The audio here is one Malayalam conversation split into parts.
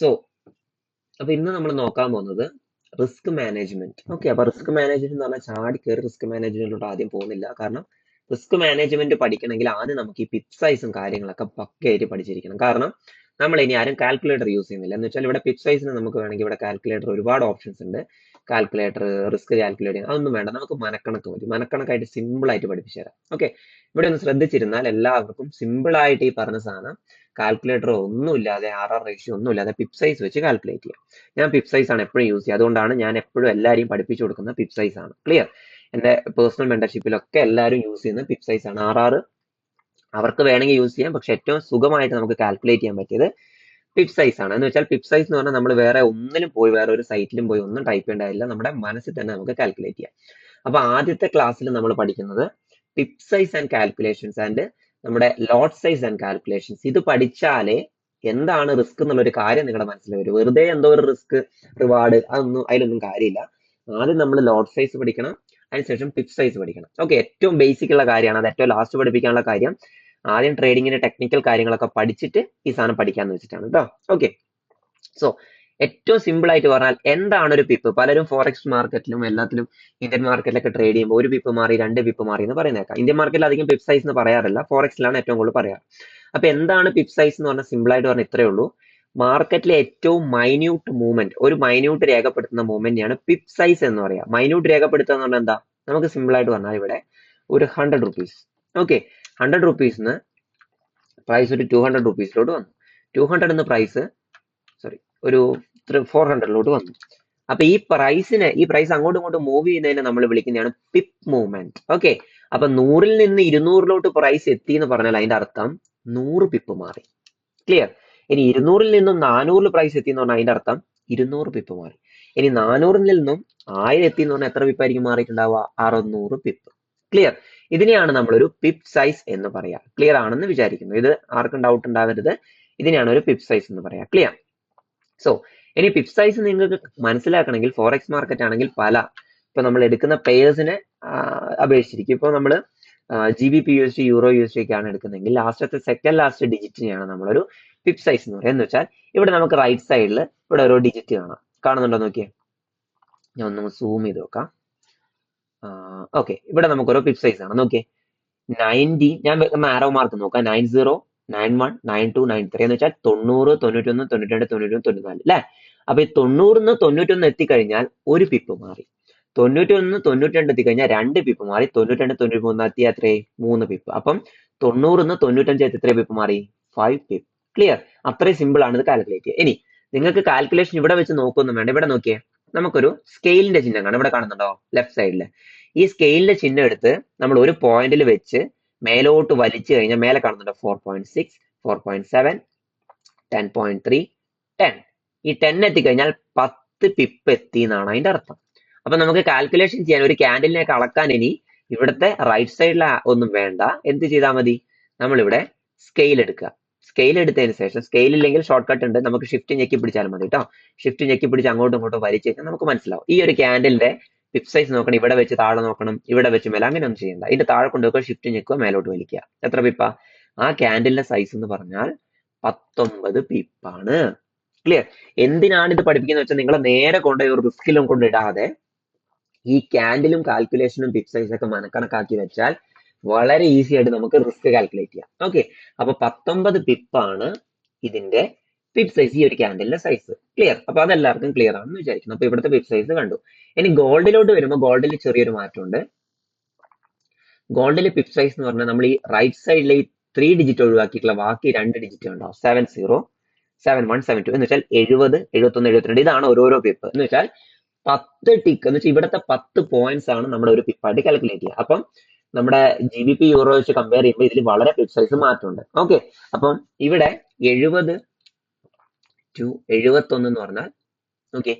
സോ അപ്പൊ ഇന്ന് നമ്മൾ നോക്കാൻ പോകുന്നത് റിസ്ക് മാനേജ്മെന്റ്. ഓക്കെ, അപ്പൊ റിസ്ക് മാനേജ്മെന്റ് എന്ന് പറഞ്ഞാൽ ചാടി കയറി റിസ്ക് മാനേജ്മെന്റിലോട്ട് ആദ്യം പോകുന്നില്ല. കാരണം റിസ്ക് മാനേജ്മെന്റ് പഠിക്കണമെങ്കിൽ ആദ്യം നമുക്ക് ഈ പിപ്പ് സൈസും കാര്യങ്ങളൊക്കെ പക്കയായിട്ട് പഠിച്ചിരിക്കണം. കാരണം നമ്മൾ ഇനി ആരും കാൽക്കുലേറ്റർ യൂസ് ചെയ്യുന്നില്ല. എന്ന് വെച്ചാൽ ഇവിടെ പിപ്പ് സൈസിന് നമുക്ക് വേണമെങ്കിൽ ഇവിടെ കാൽക്കുലേറ്റർ ഒരുപാട് ഓപ്ഷൻസ് ഉണ്ട്. കാൽക്കുലേറ്റർ, റിസ്ക് കാൽക്കുലേറ്റ് അതൊന്നും വേണ്ട, നമുക്ക് മനക്കണക്ക് മതി. മനക്കണക്കായിട്ട് സിമ്പിൾ ആയിട്ട് പഠിപ്പിച്ചു തരാം. ഓക്കെ, ഇവിടെ ഒന്ന് ശ്രദ്ധിച്ചിരുന്നാൽ എല്ലാവർക്കും സിമ്പിൾ ആയിട്ട് ഈ പറഞ്ഞ സാധനം കാൽക്കുലേറ്ററോ ഒന്നുമില്ലാതെ റേഷ്യോ ഒന്നുമില്ലാതെ പിപ്പ് സൈസ് വെച്ച് കാൽക്കുലേറ്റ് ചെയ്യാം. ഞാൻ പിപ്പ് സൈസ് ആണ് എപ്പോഴും യൂസ് ചെയ്യുക. അതുകൊണ്ടാണ് ഞാൻ എപ്പോഴും എല്ലാവരെയും പഠിപ്പിച്ചു കൊടുക്കുന്നത് പിപ്പ് സൈസ് ആണ്. ക്ലിയർ? എന്റെ പേഴ്സണൽ മെന്റർഷിപ്പിലൊക്കെ എല്ലാവരും യൂസ് ചെയ്യുന്നത് പിപ്പ് സൈസ് ആണ്. അവർക്ക് വേണമെങ്കിൽ യൂസ് ചെയ്യാം, പക്ഷെ ഏറ്റവും സുഖമായിട്ട് നമുക്ക് കാൽക്കുലേറ്റ് ചെയ്യാൻ പറ്റിയത് പിപ്പ് സൈസ് ആണ്. എന്ന് വെച്ചാൽ പിപ്പ് സൈസ് എന്ന് പറഞ്ഞാൽ നമ്മൾ വേറെ ഒന്നിലും പോയി വേറെ ഒരു സൈറ്റിലും പോയി ഒന്നും ടൈപ്പ് ചെയ്യേണ്ടതില്ല, നമ്മുടെ മനസ്സിൽ തന്നെ നമുക്ക് കാൽക്കുലേറ്റ് ചെയ്യാം. അപ്പൊ ആദ്യത്തെ ക്ലാസ്സിൽ നമ്മൾ പഠിക്കുന്നത് pip size and calculations and നമ്മുടെ ലോട്ട് സൈസ് ആൻഡ് കാൽക്കുലേഷൻസ്. ഇത് പഠിച്ചാലേ എന്താണ് റിസ്ക് എന്നുള്ളൊരു കാര്യം നിങ്ങളുടെ മനസ്സിൽ വരും. വെറുതെ എന്തോ ഒരു റിസ്ക് റിവാർഡ് അതിലൊന്നും കാര്യമില്ല. ആദ്യം നമ്മൾ ലോട്ട് സൈസ് പഠിക്കണം, അതിനുശേഷം പിപ്പ് സൈസ് പഠിക്കണം. ഓക്കെ, ഏറ്റവും ബേസിക് ഉള്ള കാര്യമാണ്, അത് ഏറ്റവും ലാസ്റ്റ് പഠിപ്പിക്കാനുള്ള കാര്യം. ആദ്യം ട്രേഡിങ്ങിന്റെ ടെക്നിക്കൽ കാര്യങ്ങളൊക്കെ പഠിച്ചിട്ട് ഈ സാധനം പഠിക്കാന്ന് വെച്ചിട്ടാണ് കേട്ടോ. ഓക്കെ, സോ ഏറ്റവും സിമ്പിൾ ആയിട്ട് പറഞ്ഞാൽ എന്താണ് ഒരു പിപ്പ്? പലരും ഫോറക്സ് മാർക്കറ്റിലും എല്ലാത്തിലും ഇന്ത്യൻ മാർക്കറ്റിലൊക്കെ ട്രേഡ് ചെയ്യുമ്പോൾ ഒരു പിപ്പ് മാറി, രണ്ട് പിപ്പ് മാറി എന്ന് പറയുന്നേക്കാം. ഇന്ത്യൻ മാർക്കറ്റിൽ അധികം പിപ്പ് സൈസ് എന്ന് പറയാറില്ല, ഫോറക്സിലാണ് ഏറ്റവും കൂടുതൽ പറയാറ്. അപ്പൊ എന്താണ് പിപ്പ് സൈസ് എന്ന് പറഞ്ഞാൽ സിമ്പിൾ ആയിട്ട് പറഞ്ഞാൽ ഇത്രയേ ഉള്ളൂ. മാർക്കറ്റിലെ ഏറ്റവും മൈന്യൂട്ട് മൂവ്മെന്റ്, ഒരു മൈന്യൂട്ട് രേഖപ്പെടുത്തുന്ന മൂവ്മെന്റിനെയാണ് പിപ്പ് സൈസ് എന്ന് പറയാം. മൈന്യൂട്ട് രേഖപ്പെടുത്തുക എന്ന് പറഞ്ഞാൽ എന്താ? നമുക്ക് സിമ്പിൾ ആയിട്ട് പറഞ്ഞാൽ ഇവിടെ ഒരു 100 റുപ്പീസ്. ഓക്കെ, 100 റുപ്പീസിന് പ്രൈസ് ഒരു 200 റുപ്പീസിലോട്ട് വന്നു. 200 എന്ന് പ്രൈസ് ഒരു 400 വന്നു. അപ്പൊ ഈ പ്രൈസ് അങ്ങോട്ടും ഇങ്ങോട്ടും മൂവ് ചെയ്യുന്നതിനെ നമ്മൾ വിളിക്കുന്നതാണ് പിപ്പ് മൂവ്മെന്റ്. ഓക്കെ, അപ്പൊ 100-ൽ നിന്ന് 200-ലോട്ട് പ്രൈസ് എത്തി എന്ന് പറഞ്ഞാൽ അതിന്റെ അർത്ഥം 100 പിപ്പ് മാറി. ക്ലിയർ? ഇനി 200-ൽ നിന്നും 400-ൽ പ്രൈസ് എത്തി എന്ന് പറഞ്ഞാൽ അതിന്റെ അർത്ഥം 200 പിപ്പ് മാറി. ഇനി 400-ൽ നിന്നും 1000 എത്തി എന്ന് പറഞ്ഞാൽ എത്ര പിപ്പായിരിക്കും മാറിയിട്ടുണ്ടാവുക? 600 പിപ്പ്. ക്ലിയർ? ഇതിനെയാണ് നമ്മളൊരു പിപ്പ് സൈസ് എന്ന് പറയാ. ക്ലിയർ ആണെന്ന് വിചാരിക്കുന്നു. ഇത് ആർക്കും ഡൗട്ട് ഉണ്ടാവരുത്. ഇതിനെയാണ് ഒരു പിപ്പ് സൈസ് എന്ന് പറയാ. ക്ലിയർ? സോ ഇനി പിപ്പ് സൈസ് നിങ്ങൾക്ക് മനസ്സിലാക്കണമെങ്കിൽ ഫോറക്സ് മാർക്കറ്റ് ആണെങ്കിൽ ഇപ്പൊ നമ്മൾ എടുക്കുന്ന പെയേഴ്സിനെ അപേക്ഷിച്ചിരിക്കും. ഇപ്പൊ നമ്മൾ GBP/USD, EUR/USD ഒക്കെ ആണ് എടുക്കുന്നതെങ്കിൽ സെക്കൻഡ് ലാസ്റ്റ് ഡിജിറ്റിനെയാണ് നമ്മളൊരു പിപ്പ് സൈസ് എന്ന് പറയുന്നത്. എന്ന് വെച്ചാൽ ഇവിടെ നമുക്ക് റൈറ്റ് സൈഡിൽ ഇവിടെ ഓരോ ഡിജിറ്റ് കാണുന്നുണ്ടോ നോക്കിയേ. ഞാൻ ഒന്ന് സൂം ചെയ്ത് നോക്കാം. ഓക്കെ, ഇവിടെ നമുക്ക് ഓരോ പിപ്പ് സൈസ് ആണ്. നോക്കിയേ, 90, ഞാൻ ആരോ മാർക്ക് നോക്കാം, 90, 91, 92, 93 എന്ന് വെച്ചാൽ 90, 91, 92, 93, 94 അല്ലെ? അപ്പൊ ഈ 90-ന്ന് 91 എത്തിക്കഴിഞ്ഞാൽ ഒരു പിപ്പ് മാറി. 91-ന്ന് 92 എത്തിക്കഴിഞ്ഞാൽ 2 പിപ്പ് മാറി. 92, 93 എത്തിയ എത്രയായി? 3 പിപ്പ്. അപ്പം 90-ന്ന് 95 എത്തി എത്ര പിപ്പ് മാറി? 5 പിപ്പ്. ക്ലിയർ? അത്രയും സിമ്പിൾ ആണ് ഇത് കാൽക്കുലേറ്റ് ചെയ്യുക. ഇനി നിങ്ങൾക്ക് കാൽക്കുലേഷൻ ഇവിടെ വെച്ച് നോക്കൊന്നും വേണ്ട. ഇവിടെ നോക്കിയേ, നമുക്കൊരു സ്കെയിലിന്റെ ചിഹ്നം കാണാം. ഇവിടെ കാണുന്നുണ്ടോ ലെഫ്റ്റ് സൈഡില്? ഈ സ്കെയിലിന്റെ ചിഹ്നം എടുത്ത് നമ്മൾ ഒരു പോയിന്റിൽ വെച്ച് മേലോട്ട് വലിച്ചു കഴിഞ്ഞാൽ മേലെ കാണുന്നുണ്ടോ 4.6, 4.7, 10.3, 10. ഈ 10 എത്തിക്കഴിഞ്ഞാൽ 10 പിപ്പ് എത്തി എന്നാണ് അതിന്റെ അർത്ഥം. അപ്പൊ നമുക്ക് കാൽക്കുലേഷൻ ചെയ്യാൻ ഒരു ക്യാൻഡിലിനെ അളക്കാൻ ഇനി ഇവിടുത്തെ റൈറ്റ് സൈഡിൽ ഒന്നും വേണ്ട. എന്ത് ചെയ്താൽ മതി? നമ്മളിവിടെ സ്കെയിൽ എടുക്കുക. സ്കെയിൽ എടുത്തതിന് ശേഷം, സ്കെയിൽ ഇല്ലെങ്കിൽ ഷോർട്ട് കട്ട് ഉണ്ട്, നമുക്ക് ഷിഫ്റ്റ് ഞെക്കി പിടിച്ചാലും മതി കേട്ടോ. ഷിഫ്റ്റ് ഞെക്കി പിടിച്ച് അങ്ങോട്ടും ഇങ്ങോട്ടും വലിച്ചു കഴിഞ്ഞാൽ നമുക്ക് മനസ്സിലാവും. ഈ ഒരു ക്യാൻഡിലിന്റെ പിപ്പ് സൈസ് നോക്കണം. ഇവിടെ വെച്ച് താഴെ നോക്കണം, ഇവിടെ വെച്ച് മേലെ, അങ്ങനെ ഒന്നും ചെയ്യണ്ട. ഇതിന്റെ താഴെ കൊണ്ടുപോയി ഷിഫ്റ്റ് ഞെക്കുക, മേലോട്ട് വലിക്കുക. എത്ര പിപ്പാ? ആ ക്യാൻഡിലിന്റെ സൈസ് എന്ന് പറഞ്ഞാൽ 19 പിപ്പാണ്. ക്ലിയർ? എന്തിനാണ് ഇത് പഠിപ്പിക്കുന്നത് വെച്ചാൽ നിങ്ങളെ നേരെ കൊണ്ടുപോയി ഒരു റിസ്കിലും കൊണ്ടിടാതെ ഈ ക്യാൻഡിലും കാൽക്കുലേഷനും പിപ്പ് സൈസ് ഒക്കെ മനക്കണക്കാക്കി വെച്ചാൽ വളരെ ഈസി ആയിട്ട് നമുക്ക് റിസ്ക് കാൽക്കുലേറ്റ് ചെയ്യാം. ഓക്കെ, അപ്പൊ 19 പിപ്പാണ് ഇതിന്റെ പിപ്പ് സൈസ്, ഈ ഒരു ക്യാൻഡിലിന്റെ സൈസ്. ക്ലിയർ? അപ്പൊ അതെല്ലാവർക്കും ക്ലിയർ ആണെന്ന് വിചാരിക്കുന്നു. അപ്പൊ ഇവിടുത്തെ പിപ്പ് സൈസ് കണ്ടു. ഇനി ഗോൾഡിലോട്ട് വരുമ്പോൾ ഗോൾഡിൽ ചെറിയൊരു മാറ്റമുണ്ട്. ഗോൾഡിൽ പിപ്പ് സൈസ് എന്ന് പറഞ്ഞാൽ നമ്മൾ ഈ റൈറ്റ് സൈഡിലെ ഈ 3 ഡിജിറ്റ് ഒഴിവാക്കിയിട്ടുള്ള ബാക്കി 2 ഡിജിറ്റ് ഉണ്ടാവും. 70, 71, 72 എന്ന് വെച്ചാൽ 70, 71, 72. ഇതാണ് ഓരോരോ പിപ്പ്. എന്ന് വെച്ചാൽ 10 ടിക്ക് എന്ന് വെച്ചാൽ ഇവിടുത്തെ 10 പോയിന്റ്സ് ആണ് നമ്മുടെ ഒരു പിപ്പായിട്ട് കാൽക്കുലേറ്റ് ചെയ്യുക. അപ്പം നമ്മുടെ GBP യൂറോ വെച്ച് കമ്പയർ ചെയ്യുമ്പോൾ ഇതിൽ വളരെ പിപ്പ് സൈസ് മാറ്റമുണ്ട്. ഓക്കെ, അപ്പം ഇവിടെ 70 to 71 എന്ന് പറഞ്ഞാൽ ഓക്കെ,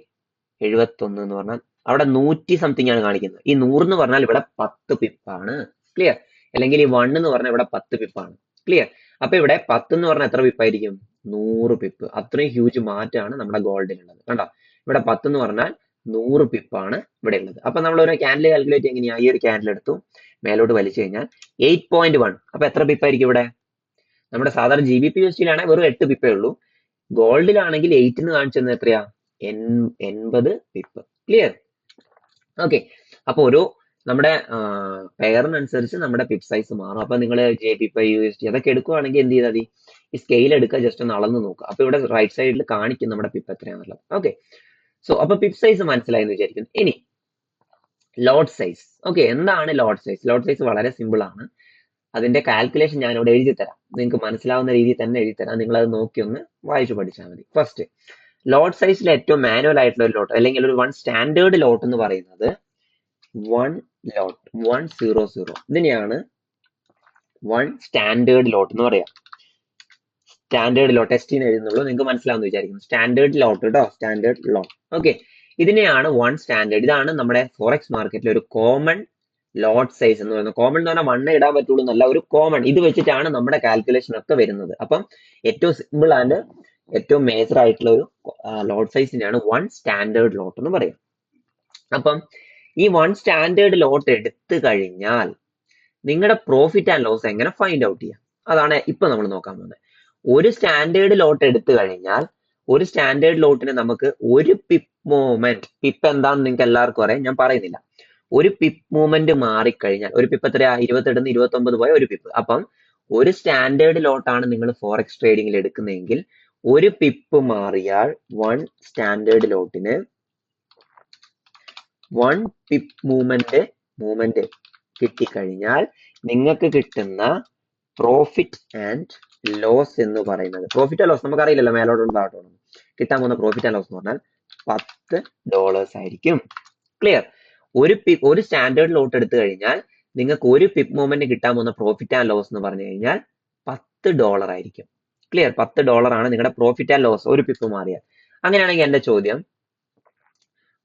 71 എന്ന് പറഞ്ഞാൽ അവിടെ 100 സംതിങ് ആണ് കാണിക്കുന്നത്. ഈ 100 എന്ന് പറഞ്ഞാൽ ഇവിടെ 10 പിപ്പാണ്. ക്ലിയർ? അല്ലെങ്കിൽ ഈ 1 എന്ന് പറഞ്ഞാൽ ഇവിടെ 10 പിപ്പാണ്. ക്ലിയർ? അപ്പൊ ഇവിടെ 10 എന്ന് പറഞ്ഞാൽ എത്ര പിപ്പായിരിക്കും? 100 പിപ്പ്. അത്രയും ഹ്യൂജ് മാറ്റമാണ് നമ്മുടെ ഗോൾഡിലുള്ളത്. കണ്ടോ? ഇവിടെ 10 എന്ന് പറഞ്ഞാൽ 100 പിപ്പാണ് ഇവിടെ ഉള്ളത്. അപ്പൊ നമ്മൾ ഒരു ക്യാൻഡിൽ കാൽക്കുലേറ്റ് എങ്ങനെയാ? ഈ ഒരു ക്യാൻഡിൽ എടുത്തു, മേലോട്ട് വലിച്ചു കഴിഞ്ഞാൽ 8.1. അപ്പൊ എത്ര പിപ്പായിരിക്കും ഇവിടെ? നമ്മുടെ സാധാരണ GBP/USD വെറും 8 പിപ്പേ ഉള്ളൂ. ഗോൾഡിലാണെങ്കിൽ 8 എന്ന് കാണിച്ചത് എത്രയാ? 80 പിപ്പ്. ക്ലിയർ? ഓക്കെ. അപ്പൊ ഒരു നമ്മുടെ പെയറിനനുസരിച്ച് നമ്മുടെ പിപ്പ് സൈസ് മാറും. അപ്പൊ നിങ്ങൾ JPP USD അതൊക്കെ എടുക്കുവാണെങ്കിൽ എന്ത് ചെയ്താൽ മതി? ഈ സ്കെയിൽ എടുക്കുക, ജസ്റ്റ് ഒന്ന് അളന്ന് നോക്കുക. അപ്പൊ ഇവിടെ റൈറ്റ് സൈഡിൽ കാണിക്കും നമ്മുടെ പിപ്പ് എത്രയാണെന്നുള്ളത്. ഓക്കെ. സോ അപ്പൊ പിപ്പ് സൈസ് മനസ്സിലായി എന്ന് വിചാരിക്കുന്നു. ഇനി ലോട്ട് സൈസ്. ഓക്കെ, എന്താണ് ലോട്ട് സൈസ്? ലോട്ട് സൈസ് വളരെ സിമ്പിൾ ആണ്. അതിന്റെ കാൽക്കുലേഷൻ ഞാൻ ഇവിടെ എഴുതി തരാം. നിങ്ങൾക്ക് മനസ്സിലാവുന്ന രീതിയിൽ തന്നെ എഴുതി തരാം. നിങ്ങൾ അത് നോക്കി ഒന്ന് വായിച്ചു പഠിച്ചാൽ മതി. ഫസ്റ്റ്, ലോട്ട് സൈസിൽ ഏറ്റവും മാനുവൽ ആയിട്ടുള്ള ഒരു ലോട്ട് അല്ലെങ്കിൽ ഒരു 1 സ്റ്റാൻഡേർഡ് ലോട്ട് എന്ന് പറയുന്നത് 1 ലോട്ട് 100. ഇതിനെയാണ് 1 സ്റ്റാൻഡേർഡ് ലോട്ട് എന്ന് പറയാം. സ്റ്റാൻഡേർഡ് ലോട്ട് ടെസ്റ്റിന് എഴുതുന്നുള്ളൂ, നിങ്ങൾക്ക് മനസ്സിലാവുന്ന വിചാരിക്കുന്നു. സ്റ്റാൻഡേർഡ് ലോട്ട് കേട്ടോ, സ്റ്റാൻഡേർഡ് ലോട്ട്. ഓക്കെ, ഇതിനെയാണ് 1 സ്റ്റാൻഡേർഡ്. ഇതാണ് നമ്മുടെ ഫോറക്സ് മാർക്കറ്റിൽ ഒരു കോമൺ ലോട്ട് സൈസ് എന്ന് പറയുന്നത്. കോമൺ എന്ന് പറഞ്ഞാൽ 1 ഇടാൻ പറ്റുള്ളൂ എന്നല്ല, ഒരു കോമൺ. ഇത് വെച്ചിട്ടാണ് നമ്മുടെ കാൽക്കുലേഷൻ ഒക്കെ വരുന്നത്. അപ്പം ഏറ്റവും സിമ്പിൾ ആൻഡ് ഏറ്റവും മേജർ ആയിട്ടുള്ള ഒരു ലോട്ട് സൈസിനെയാണ് 1 സ്റ്റാൻഡേർഡ് ലോട്ട് എന്ന് പറയും. അപ്പം ഈ 1 സ്റ്റാൻഡേർഡ് ലോട്ട് എടുത്തു കഴിഞ്ഞാൽ നിങ്ങളുടെ പ്രോഫിറ്റ് ആൻഡ് ലോസ് എങ്ങനെ ഫൈൻഡ് ഔട്ട് ചെയ്യാം, അതാണ് ഇപ്പൊ നമ്മൾ നോക്കാൻ പോകുന്നത്. ഒരു സ്റ്റാൻഡേർഡ് ലോട്ട് എടുത്തു കഴിഞ്ഞാൽ ഒരു സ്റ്റാൻഡേർഡ് ലോട്ടിന് നമുക്ക് ഒരു പിപ്പ് മൂവ്മെന്റ്, പിപ്പ് എന്താണെന്ന് നിങ്ങൾക്ക് എല്ലാവർക്കും അറിയാം, ഞാൻ പറയുന്നില്ല. ഒരു പിപ്പ് മൂവ്മെന്റ് മാറിക്കഴിഞ്ഞാൽ, ഒരു പിപ്പ് എത്രയാ? 28 29 പോയ ഒരു പിപ്പ്. അപ്പം ഒരു സ്റ്റാൻഡേർഡ് ലോട്ടാണ് നിങ്ങൾ ഫോറക്സ് ട്രേഡിംഗിൽ എടുക്കുന്നതെങ്കിൽ ഒരു പിപ്പ് മാറിയാൽ 1 സ്റ്റാൻഡേർഡ് ലോട്ടിന് 1 പിപ്പ് മൂവ്മെന്റ് കിട്ടിക്കഴിഞ്ഞാൽ നിങ്ങൾക്ക് കിട്ടുന്ന പ്രോഫിറ്റ് ആൻഡ് ലോസ് എന്ന് പറയുന്നത്, പ്രോഫിറ്റ് ആൻഡ് ലോസ് നമുക്കറിയില്ലല്ലോ മേലോട്ടും താഴോട്ടും, കിട്ടാൻ പോകുന്ന പ്രോഫിറ്റ് ആൻഡ് ലോസ് എന്ന് പറഞ്ഞാൽ $10 ആയിരിക്കും. ക്ലിയർ? ഒരു സ്റ്റാൻഡേർഡ് ലോട്ട് എടുത്തു കഴിഞ്ഞാൽ നിങ്ങൾക്ക് ഒരു പിപ്പ് മൂവ്മെന്റ് കിട്ടാൻ പോകുന്ന പ്രോഫിറ്റ് ആൻഡ് ലോസ് എന്ന് പറഞ്ഞു കഴിഞ്ഞാൽ $10 ആയിരിക്കും. ക്ലിയർ? $10 ആണ് നിങ്ങളുടെ പ്രോഫിറ്റ് ആൻഡ് ലോസ് ഒരു പിപ്പ് മാറിയാൽ. അങ്ങനെയാണെങ്കിൽ എന്റെ ചോദ്യം,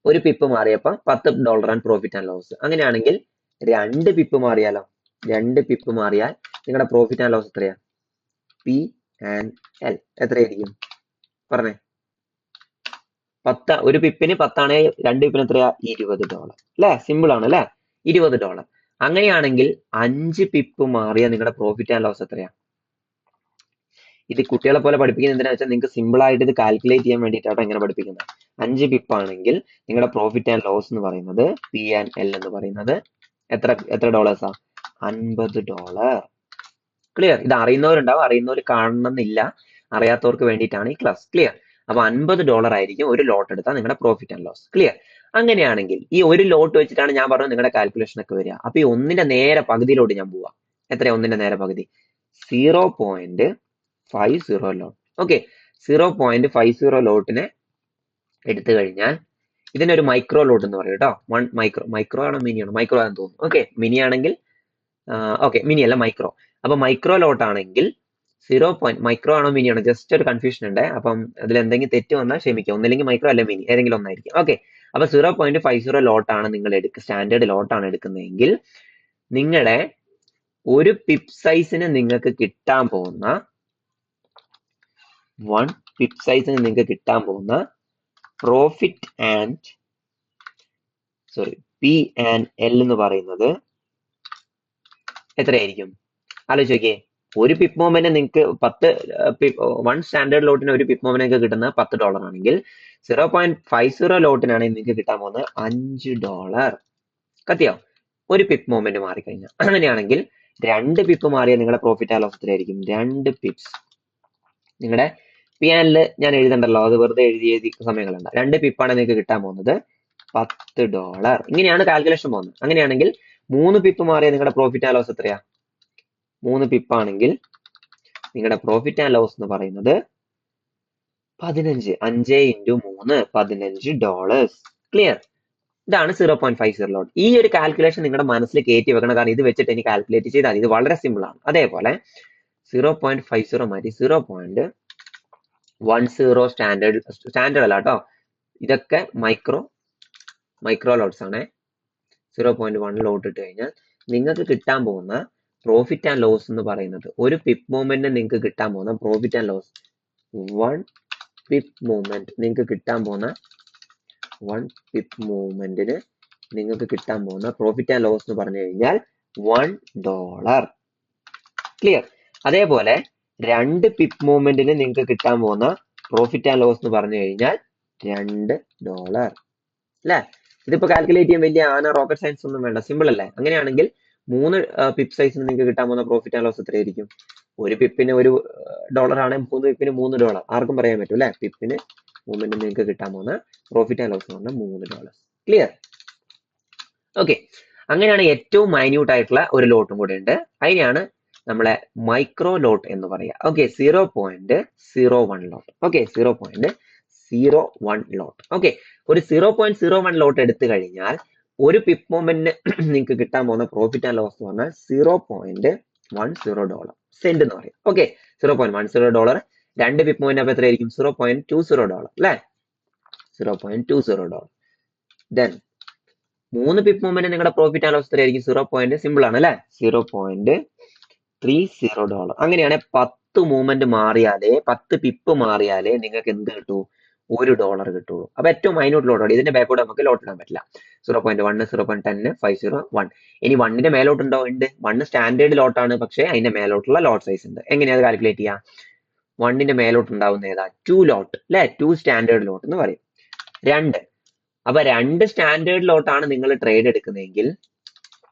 ഒരു പിപ്പ് മാറിയപ്പോൾ $10 ആണ് പ്രോഫിറ്റ് ആൻഡ് ലോസ്. അങ്ങനെയാണെങ്കിൽ 2 പിപ്പ് മാറിയാലോ? 2 പിപ്പ് മാറിയാൽ നിങ്ങളുടെ പ്രോഫിറ്റ് ആൻഡ് ലോസ് എത്രയാ? P&L എത്രയായിരിക്കും പറഞ്ഞേ? 10. ഒരു പിപ്പിന് 10 ആണ്, 2 പിപ്പിന് എത്രയാ? $20 അല്ലെ? സിമ്പിൾ ആണ് അല്ലെ? $20. അങ്ങനെയാണെങ്കിൽ 5 പിപ്പ് മാറിയ നിങ്ങളുടെ പ്രോഫിറ്റ് ആൻഡ് ലോസ് എത്രയാ? ഇത് കുട്ടികളെ പോലെ പഠിപ്പിക്കുന്നത് എന്തിനാ വെച്ചാൽ നിങ്ങൾക്ക് സിമ്പിൾ ആയിട്ട് ഇത് കാൽക്കുലേറ്റ് ചെയ്യാൻ വേണ്ടിയിട്ടാണ് ഇങ്ങനെ പഠിപ്പിക്കുന്നത്. 5 പിപ്പ് ആണെങ്കിൽ നിങ്ങളുടെ പ്രോഫിറ്റ് ആൻഡ് ലോസ് എന്ന് പറയുന്നത്, P&L എന്ന് പറയുന്നത് എത്ര ഡോളേഴ്സാ? $50. ക്ലിയർ? ഇത് അറിയുന്നവരുണ്ടാവും, അറിയുന്നവർ കാണണമെന്നില്ല, അറിയാത്തവർക്ക് വേണ്ടിയിട്ടാണ് ഈ ക്ലാസ്. ക്ലിയർ? അപ്പൊ $50 ആയിരിക്കും ഒരു ലോട്ട് എടുത്താൽ നിങ്ങളുടെ പ്രോഫിറ്റ് ആൻഡ് ലോസ്. ക്ലിയർ? അങ്ങനെയാണെങ്കിൽ ഈ ഒരു ലോട്ട് വെച്ചിട്ടാണ് ഞാൻ പറഞ്ഞത് നിങ്ങളുടെ കാൽക്കുലേഷൻ ഒക്കെ വരിക. അപ്പൊ ഈ 1ന്റെ നേരെ പകുതിയിലോട്ട് ഞാൻ പോവാം. എത്രയാ 1ന്റെ നേരെ പകുതി? 0.50 ലോട്ട്. ഓക്കെ, 0.50 ലോട്ടിനെ എടുത്തു കഴിഞ്ഞാൽ ഇതിനൊരു മൈക്രോ ലോട്ട് എന്ന് പറയും കേട്ടോ. മൈക്രോ ആണോ മിനി ആണോ? മൈക്രോ ആണെന്ന് തോന്നുന്നു. ഓക്കെ, മിനി ആണെങ്കിൽ മിനി അല്ല, മൈക്രോ. അപ്പൊ മൈക്രോ ലോട്ട് ആണെങ്കിൽ മൈക്രോ ആണോ മിനി ആണോ, ജസ്റ്റ് ഒരു കൺഫ്യൂഷൻ ഉണ്ട്. അപ്പം അതിൽ എന്തെങ്കിലും തെറ്റ് വന്നാൽ ക്ഷമിക്കുക. ഒന്നില്ലെങ്കിൽ മൈക്രോ അല്ല മിനി, ഏതെങ്കിലും ഒന്നായിരിക്കും. ഓക്കെ, അപ്പൊ 0.50 ലോട്ടാണ് നിങ്ങൾ സ്റ്റാൻഡേർഡ് ലോട്ടാണ് എടുക്കുന്നതെങ്കിൽ നിങ്ങളുടെ ഒരു പിപ്പ് സൈസിന് നിങ്ങൾക്ക് കിട്ടാൻ പോകുന്ന 1 പിപ്പ് സൈസിന് നിങ്ങൾക്ക് കിട്ടാൻ പോകുന്ന പ്രോഫിറ്റ് ആൻഡ് P&L എന്ന് പറയുന്നത് എത്രയായിരിക്കും? ആലോചിച്ച് നോക്കിയേ. ഒരു പിപ്പ് മൂവ്മെന്റ് നിങ്ങൾക്ക് 1 സ്റ്റാൻഡേർഡ് ലോട്ടിന് ഒരു പിപ്പ് മൂവ്മെന്റ് നിങ്ങൾക്ക് കിട്ടുന്നത് $10 ആണെങ്കിൽ 0.50 ലോട്ടിനാണെങ്കിൽ നിങ്ങൾക്ക് കിട്ടാൻ പോകുന്നത് $5. കത്തിയോ? ഒരു പിപ്പ് മൂവ്മെന്റ് മാറിക്കഴിഞ്ഞാൽ. അങ്ങനെയാണെങ്കിൽ 2 പിപ്പ് മാറിയാൽ നിങ്ങളുടെ പ്രോഫിറ്റ് ആൻഡ് ലോസ് എത്രയായിരിക്കും? 2 പിപ്സ്. നിങ്ങളുടെ P&L ഞാൻ എഴുതണ്ടല്ലോ, അത് വെറുതെ എഴുതി സമയങ്ങളുണ്ട്. 2 പിപ്പാണ് നിങ്ങൾക്ക് കിട്ടാൻ പോകുന്നത് $10. ഇങ്ങനെയാണ് കാൽക്കുലേഷൻ പോകുന്നത്. അങ്ങനെയാണെങ്കിൽ 3 പിപ്പ് മാറിയാൽ നിങ്ങളുടെ പ്രോഫിറ്റ് ആൻഡ് ലോസ് എത്രയാ? 3 പിപ്പാണെങ്കിൽ നിങ്ങളുടെ പ്രോഫിറ്റ് ആൻഡ് ലോസ് എന്ന് പറയുന്നത് 15. 5 × 3 $15. ക്ലിയർ? ഇതാണ് 0.50 ലോട്ട്. ഈ ഒരു കാൽക്കുലേഷൻ നിങ്ങളുടെ മനസ്സിൽ കയറ്റി വെക്കണം, കാരണം ഇത് വെച്ചിട്ട് എനിക്ക് കാൽക്കുലേറ്റ് ചെയ്താൽ ഇത് വളരെ സിമ്പിൾ ആണ്. അതേപോലെ 0.50 മാറ്റി 0.10 സ്റ്റാൻഡേർഡ് അല്ല കേട്ടോ, ഇതൊക്കെ മൈക്രോ ലോട്ട്സ് ആണ്. 0.1 ലോട്ട് ഇട്ട് കഴിഞ്ഞാൽ നിങ്ങൾക്ക് കിട്ടാൻ പോകുന്ന പ്രോഫിറ്റ് ആൻഡ് ലോസ് എന്ന് പറയുന്നത്, ഒരു പിപ്പ് മൂവ്മെന്റ് നിങ്ങൾക്ക് കിട്ടാൻ പോകുന്ന profit and loss, 1 pip movement നിങ്ങൾക്ക് കിട്ടാൻ പോകുന്ന 1 പിപ്പ് മൂവ്മെന്റിന് നിങ്ങൾക്ക് കിട്ടാൻ പോകുന്ന പ്രോഫിറ്റ് ആൻഡ് ലോസ് എന്ന് പറഞ്ഞു കഴിഞ്ഞാൽ $1. ക്ലിയർ? അതേപോലെ 2 പിപ്പ് മൂവ്മെന്റിന് നിങ്ങൾക്ക് കിട്ടാൻ പോകുന്ന പ്രോഫിറ്റ് ആൻഡ് ലോസ് എന്ന് പറഞ്ഞു കഴിഞ്ഞാൽ $2 അല്ലെ. ഇതിപ്പോ കാൽക്കുലേറ്റ് ചെയ്യാൻ വലിയ റോക്കറ്റ് സയൻസ് ഒന്നും വേണ്ട, സിമ്പിൾ അല്ലേ. അങ്ങനെയാണെങ്കിൽ 3 പിപ്പ് സൈസിന് നിങ്ങൾക്ക് കിട്ടാൻ പോകുന്ന പ്രോഫിറ്റ് ആൻഡ് ലോസ് എത്രയായിരിക്കും? ഒരു പിപ്പിന് $1 ആണെങ്കിൽ 3 പിപ്പിന് $3. ആർക്കും പറയാൻ പറ്റും അല്ലെ. പിപ്പിന് മൂവ്മെന്റ് നിങ്ങൾക്ക് കിട്ടാൻ പോകുന്ന പ്രോഫിറ്റ് ആൻഡ് ലോസ് എന്ന് പറഞ്ഞാൽ $3. ക്ലിയർ? ഓക്കെ, അങ്ങനെയാണ് ഏറ്റവും മൈന്യൂട്ട് ആയിട്ടുള്ള ഒരു ലോട്ടും കൂടെ ഉണ്ട്. അതിനെയാണ് നമ്മളെ മൈക്രോ ലോട്ട് എന്ന് പറയുക. ഓക്കെ, 0.01 ലോട്ട്. ഓക്കെ, 0.01 ലോട്ട്. ഓക്കെ, ഒരു 0.01 ലോട്ട് എടുത്തു കഴിഞ്ഞാൽ ഒരു പിപ്പ് മൊമെന്റിന് നിങ്ങൾക്ക് കിട്ടാൻ പോകുന്ന പ്രോഫിറ്റ് ആൻഡ് ലോസ് എന്ന് പറഞ്ഞാൽ $0.10 സെന്റ് എന്ന് പറയും. ഓക്കെ, $0.10. 2 പിപ്പ് മൊമെന്റ് അപ്പൊ എത്രയായിരിക്കും? $0.20 അല്ലെ. $0.20. ദെൻ 3 പിപ്പ് മൊമെന്റ് നിങ്ങളുടെ പ്രോഫിറ്റ് ആൻഡ് ലോസ് എത്രയായിരിക്കും? സിമ്പിൾ ആണ് അല്ലെ, $0.30. അങ്ങനെയാണെങ്കിൽ 10 മൂവ്മെന്റ് മാറിയാലേ, 10 പിപ്പ് മാറിയാലേ നിങ്ങൾക്ക് എന്ത് കിട്ടൂ? $1 കിട്ടുള്ളൂ. അപ്പൊ ഏറ്റവും മൈന്യൂട്ട് ലോട്ടാണ്. ഇതിന്റെ ബാക്കോട് നമുക്ക് ലോട്ട് ഇടാൻ പറ്റില്ല. 0.1, 0.10, 501. ഇനി 1ന്റെ മേലോട്ടുണ്ടോ? ഉണ്ട്. 1 സ്റ്റാൻഡേർഡ് ലോട്ടാണ്, പക്ഷെ അതിന്റെ മേലോട്ടുള്ള ലോട്ട് സൈസ് ഉണ്ട്. എങ്ങനെയാ കാൽക്കുലേറ്റ് ചെയ്യാം? 1ന്റെ മേലോട്ട് ഉണ്ടാവുന്ന ഏതാ? 2 ലോട്ട് അല്ലെ, 2 സ്റ്റാൻഡേർഡ് ലോട്ട് എന്ന് പറയും. 2. അപ്പൊ 2 സ്റ്റാൻഡേർഡ് ലോട്ടാണ് നിങ്ങൾ ട്രേഡ് എടുക്കുന്നതെങ്കിൽ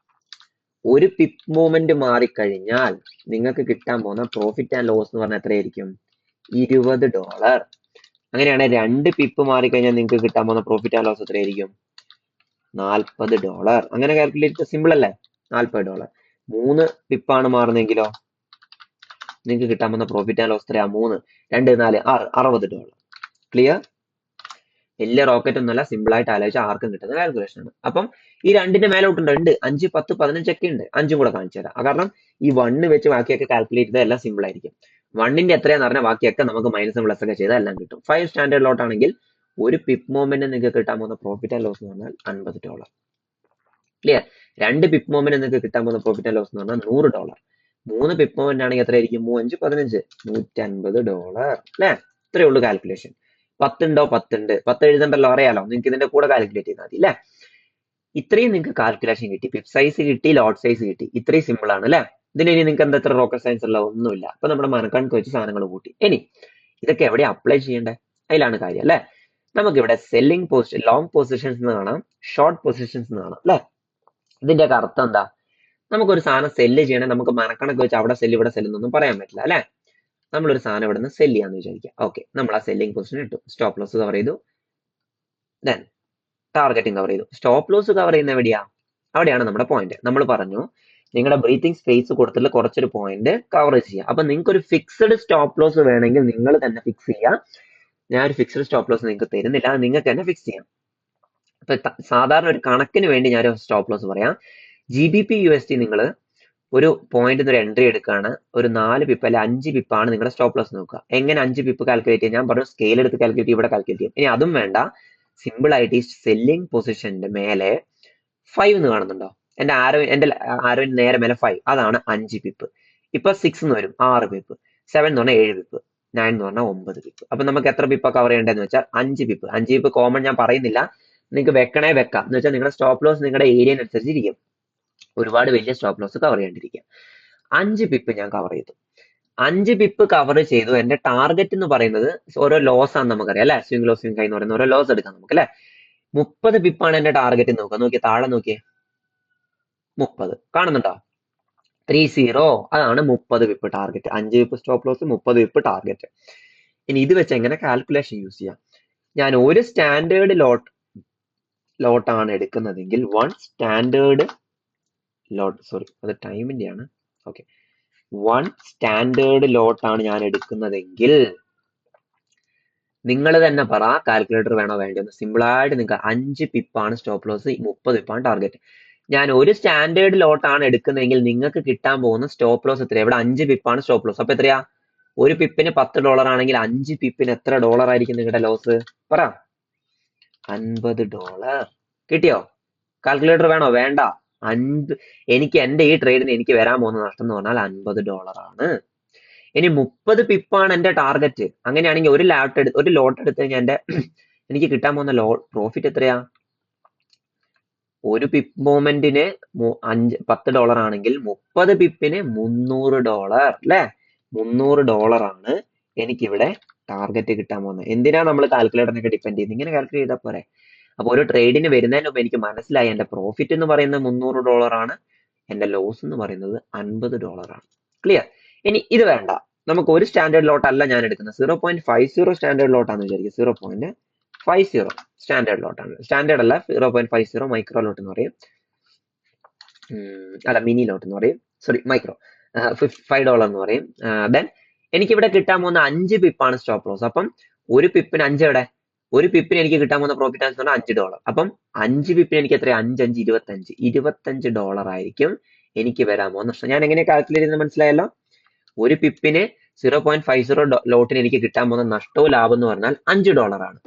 ഒരു പിപ്പ് മൂവ്മെന്റ് മാറിക്കഴിഞ്ഞാൽ നിങ്ങൾക്ക് കിട്ടാൻ പോകുന്ന പ്രോഫിറ്റ് ആൻഡ് ലോസ് എന്ന് പറഞ്ഞാൽ എത്രയായിരിക്കും? $20. അങ്ങനെയാണെങ്കിൽ 2 പിപ്പ് മാറിക്കഴിഞ്ഞാൽ നിങ്ങൾക്ക് കിട്ടാൻ പോകുന്ന പ്രോഫിറ്റ് ആൻഡ് ലോസ് എത്രയായിരിക്കും? $40. അങ്ങനെ കാൽക്കുലേറ്റ് സിമ്പിൾ അല്ലേ, $40. 3 പിപ്പാണ് മാറുന്നെങ്കിലോ നിങ്ങൾക്ക് കിട്ടാൻ പോകുന്ന പ്രോഫിറ്റ് ആൻഡ് ലോസ് എത്രയാ? 3, 2, 4, 6, $60. ക്ലിയർ? വലിയ റോക്കറ്റ് ഒന്നുമല്ല, സിമ്പിൾ ആയിട്ട് ആലോചിച്ചാൽ ആർക്കും കിട്ടുന്ന കാൽക്കുലേഷൻ ആണ്. അപ്പം ഈ 2ന്റെ മേലോട്ടുണ്ട്, 5, 10, 15 ഒക്കെ ഉണ്ട്. 5 കൂടെ കാണിച്ചു തരാം. കാരണം ഈ 1 വെച്ച് ബാക്കിയൊക്കെ കാൽക്കുലേറ്റ് ചെയ്താൽ എല്ലാം സിമ്പിൾ ആയിരിക്കും. 1ന്റെ എത്രയാന്ന് പറഞ്ഞാൽ ബാക്കിയൊക്കെ നമുക്ക് മൈനസും പ്ലസ് ഒക്കെ ചെയ്താൽ എല്ലാം കിട്ടും. 5 സ്റ്റാൻഡേർഡ് ലോട്ട് ആണെങ്കിൽ ഒരു പിപ്പ് മൂവ്മെന്റ് നിങ്ങൾക്ക് കിട്ടാൻ പോകുന്ന പ്രോഫിറ്റ് ആൻഡ് ലോസ് എന്ന് പറഞ്ഞാൽ $50. ക്ലിയർ? 2 പിപ്പ് മൂവ്മെന്റ് നിങ്ങൾക്ക് കിട്ടാൻ പോകുന്ന പ്രോഫിറ്റ് ആൻഡ് ലോസ് എന്ന് പറഞ്ഞാൽ $100. 3 പിപ്പ് മൂവ്മെന്റ് ആണെങ്കിൽ എത്രയായിരിക്കും? 5, 15, $150 അല്ലെ. ഇത്രയേ ഉള്ളൂ കാൽക്കുലേഷൻ. 10 ഉണ്ടോ? 10 ഉണ്ട്. 10 എഴുതണ്ടല്ലോ, അറിയാലോ. നിങ്ങൾക്ക് ഇതിന്റെ കൂടെ കാൽക്കുലേറ്റ് ചെയ്താൽ മതി അല്ലെ. ഇത്രയും നിങ്ങൾക്ക് കാൽക്കുലേഷൻ കിട്ടി, പിപ്പ് സൈസ് കിട്ടി, ലോട്ട് സൈസ് കിട്ടി. ഇത്രയും സിമ്പിൾ ആണ് അല്ലെ. ഇതിന് ഇനി നിങ്ങൾക്ക് എന്താ എത്ര റോക്കറ്റ് സയൻസ് ഉള്ള ഒന്നുമില്ല. അപ്പൊ നമ്മുടെ മനക്കണക്ക് വെച്ച് സാധനങ്ങൾ കൂട്ടി. ഇനി ഇതൊക്കെ എവിടെ അപ്ലൈ ചെയ്യേണ്ടത്? അതിലാണ് കാര്യം അല്ലെ. നമുക്കിവിടെ സെല്ലിംഗ് പൊസിഷൻ, ലോങ് പൊസിഷൻസ് എന്ന് കാണാം, ഷോർട്ട് പൊസിഷൻസ് എന്ന് കാണാം അല്ലെ. ഇതിന്റെ ഒക്കെ അർത്ഥം എന്താ? നമുക്കൊരു സാധനം സെല്ല് ചെയ്യണേ നമുക്ക് മനക്കണക്ക് വെച്ച് അവിടെ സെല്ല് ഇവിടെ സെല്ല് എന്നൊന്നും പറയാൻ പറ്റില്ല അല്ലെ. നമ്മളൊരു സാധനം ഇവിടെ നിന്ന് സെല്ല് ചെയ്യാന്ന് വിചാരിക്കാം. ഓക്കെ, നമ്മൾ ആ സെല്ലിംഗ് പൊസിഷൻ ഇട്ടു, സ്റ്റോപ്പ് ലോസ് കവർ ചെയ്തു, ദെൻ ടാർഗറ്റിംഗ് കവർ ചെയ്തു. സ്റ്റോപ്പ് ലോസ് കവർ ചെയ്യുന്ന എവിടെയാ? അവിടെയാണ് നമ്മുടെ പോയിന്റ്. നമ്മൾ പറഞ്ഞു നിങ്ങളുടെ ബ്രീത്തിങ് സ്പേസ് കൊടുത്തിട്ട് കുറച്ചൊരു പോയിന്റ് കവർ ചെയ്യുക. അപ്പൊ നിങ്ങൾക്ക് ഒരു ഫിക്സഡ് സ്റ്റോപ്പ് ലോസ് വേണമെങ്കിൽ നിങ്ങൾ തന്നെ ഫിക്സ് ചെയ്യുക. ഞാൻ ഒരു ഫിക്സഡ് സ്റ്റോപ്പ് ലോസ് നിങ്ങൾക്ക് തരുന്നില്ല, അത് നിങ്ങൾക്ക് തന്നെ ഫിക്സ് ചെയ്യാം. അപ്പൊ സാധാരണ ഒരു കണക്കിന് വേണ്ടി ഞാൻ ഒരു സ്റ്റോപ്പ് ലോസ് പറയാം. GBP USD നിങ്ങൾ ഒരു പോയിന്റ് ഒരു എൻട്രി എടുക്കുകയാണ്, ഒരു 4 പിപ്പ് അല്ലെ 5 പിപ്പാണ് നിങ്ങളുടെ സ്റ്റോപ്പ് ലോസ് നോക്കുക. എങ്ങനെ 5 പിപ്പ് കാൽക്കുലേറ്റ് ചെയ്യാം? ഞാൻ പറഞ്ഞു സ്കെയിൽ എടുത്ത് കാൽക്കുലേറ്റ് ചെയ്യും, ഇവിടെ കാൽക്കുലേറ്റ് ചെയ്യും. ഇനി അതും വേണ്ട, സിമ്പിൾ ആയിട്ട് ഈ സെല്ലിംഗ് പൊസിഷന്റെ മേലെ 5 എന്ന് കാണുന്നുണ്ടോ? എന്റെ ആരോന്റെ നേരെ മേലെ 5, അതാണ് 5 പിപ്പ്. ഇപ്പൊ 6 എന്ന് വരും, 6 പിപ്പ്. 7 എന്ന് പറഞ്ഞാൽ 7 പിപ്പ്. 9 എന്ന് പറഞ്ഞാൽ 9 പിപ്പ്. അപ്പൊ നമുക്ക് എത്ര പിപ്പ് കവർ ചെയ്യേണ്ടതെന്ന് വെച്ചാൽ 5 പിപ്പ്. 5 പിപ്പ് കോമൺ ഞാൻ പറയുന്നില്ല, നിങ്ങൾക്ക് വെക്കണേ വെക്കാം. എന്ന് വെച്ചാൽ നിങ്ങളുടെ സ്റ്റോപ്പ് ലോസ് നിങ്ങളുടെ ഏരിയനുസരിച്ച് ഇരിക്കും. ഒരുപാട് വലിയ സ്റ്റോപ്പ് ലോസ് കവർ ചെയ്യാണ്ടിരിക്കുക. 5 പിപ്പ് ഞാൻ കവർ ചെയ്തു. 5 പിപ്പ് കവർ ചെയ്തു. എന്റെ ടാർഗറ്റ് എന്ന് പറയുന്നത് ഓരോ ലോസ് ആണ് നമുക്കറിയാം അല്ലെ. സ്വിംഗ് ലോസ്, സ്വിംഗ് ഹൈ എന്ന് പറയുന്ന ഓരോ ലോസ് എടുക്കാം നമുക്ക് അല്ലെ. 30 പിപ്പാണ് എന്റെ ടാർഗറ്റ് നോക്കുക. നോക്കിയേ, താഴെ നോക്കിയേ, 30 കാണുന്നുണ്ടോ? 30, അതാണ് 30 pip target. 5 pip stop loss, 30 pip target. ഇനി ഇത് വെച്ച് എങ്ങനെ കാൽക്കുലേഷൻ യൂസ് ചെയ്യാം? ഞാൻ ഒരു സ്റ്റാൻഡേർഡ് ലോട്ടാണ് എടുക്കുന്നതെങ്കിൽ, വൺ സ്റ്റാൻഡേർഡ് ലോട്ട്, സോറി അത് ടൈമിന്റെ ആണ്. ഓക്കെ, 1 സ്റ്റാൻഡേർഡ് ലോട്ടാണ് ഞാൻ എടുക്കുന്നതെങ്കിൽ നിങ്ങൾ തന്നെ പറ, കാൽക്കുലേറ്റർ വേണോ വേണ്ടോ? സിമ്പിൾ ആയിട്ട് നിങ്ങൾക്ക് 5 പിപ്പാണ് സ്റ്റോപ്പ് ലോസ്, 30 പിപ്പാണ് ടാർഗറ്റ്. ഞാൻ ഒരു സ്റ്റാൻഡേർഡ് ലോട്ടാണ് എടുക്കുന്നതെങ്കിൽ നിങ്ങൾക്ക് കിട്ടാൻ പോകുന്ന സ്റ്റോപ്പ് ലോസ് എത്രയാ? ഇവിടെ 5 പിപ്പാണ് സ്റ്റോപ്പ് ലോസ്. അപ്പൊ എത്രയാ? ഒരു പിപ്പിന് $10 ആണെങ്കിൽ 5 പിപ്പിന് എത്ര ഡോളർ ആയിരിക്കും നിങ്ങളുടെ ലോസ്? പറ. $50. കിട്ടിയോ? കാൽക്കുലേറ്റർ വേണോ? വേണ്ട. എനിക്ക് എന്റെ ഈ ട്രേഡിന് എനിക്ക് വരാൻ പോകുന്ന നഷ്ടം എന്ന് പറഞ്ഞാൽ $50 ആണ്. ഇനി 30 പിപ്പാണ് എന്റെ ടാർഗറ്റ്. അങ്ങനെയാണെങ്കിൽ ഒരു ലോട്ട് എടുത്ത് കഴിഞ്ഞാൽ എനിക്ക് കിട്ടാൻ പോകുന്ന പ്രോഫിറ്റ് എത്രയാ? ഒരു പിപ്പ് മൂവ്മെന്റിന് $10 ആണെങ്കിൽ 30 പിപ്പിന് $300 അല്ലെ. $300 ആണ് എനിക്കിവിടെ ടാർഗറ്റ് കിട്ടാൻ പോകുന്നത്. എന്തിനാ നമ്മൾ കാൽക്കുലേറ്ററിനൊക്കെ ഡിപ്പെൻഡ് ചെയ്യുന്നത്? ഇങ്ങനെ കാൽക്കുലേറ്റ് ചെയ്താൽ പോരെ. അപ്പൊ ഒരു ട്രേഡിന് വരുന്നതിന് മുമ്പ് എനിക്ക് മനസ്സിലായി എന്റെ പ്രോഫിറ്റ് എന്ന് പറയുന്നത് $300 ആണ്, എന്റെ ലോസ് എന്ന് പറയുന്നത് $50 ആണ്. ക്ലിയർ? ഇനി ഇത് വേണ്ട, നമുക്ക് ഒരു സ്റ്റാൻഡേർഡ് ലോട്ട് അല്ല ഞാൻ എടുക്കുന്നത്, 0.50 സ്റ്റാൻഡേർഡ് ലോട്ടാന്ന് വിചാരിക്കും. 0.50 സ്റ്റാൻഡേർഡ് ലോട്ടാണ്. സ്റ്റാൻഡേർഡ് അല്ല, 0.50 മൈക്രോ ലോട്ട് എന്ന് പറയും. അല്ല, മിനി ലോട്ട് എന്ന് പറയും, സോറി മൈക്രോ. $5 എന്ന് പറയും. ദെൻ എനിക്കിവിടെ കിട്ടാൻ പോകുന്ന 5 പിപ്പാണ് സ്റ്റോപ്പ് ലോസ്. അപ്പം ഒരു പിപ്പിന് 5 എവിടെ? ഒരു പിപ്പിന് എനിക്ക് കിട്ടാൻ പോകുന്ന പ്രോഫിറ്റ് എന്ന് പറഞ്ഞാൽ $5. അപ്പം 5 പിപ്പിന് എനിക്ക് എത്രയാണ്? 5 5 $25 ആയിരിക്കും എനിക്ക് വരാൻ പോകുന്ന നഷ്ടം. ഞാൻ എങ്ങനെ കാൽക്കുലേറ്റ് ചെയ്യുന്നത് മനസ്സിലായല്ലോ? ഒരു പിപ്പിന് 0.50 ലോട്ടിന് എനിക്ക് കിട്ടാൻ പോകുന്ന നഷ്ടവും ലാഭം എന്ന് പറഞ്ഞാൽ $5 ആണ്.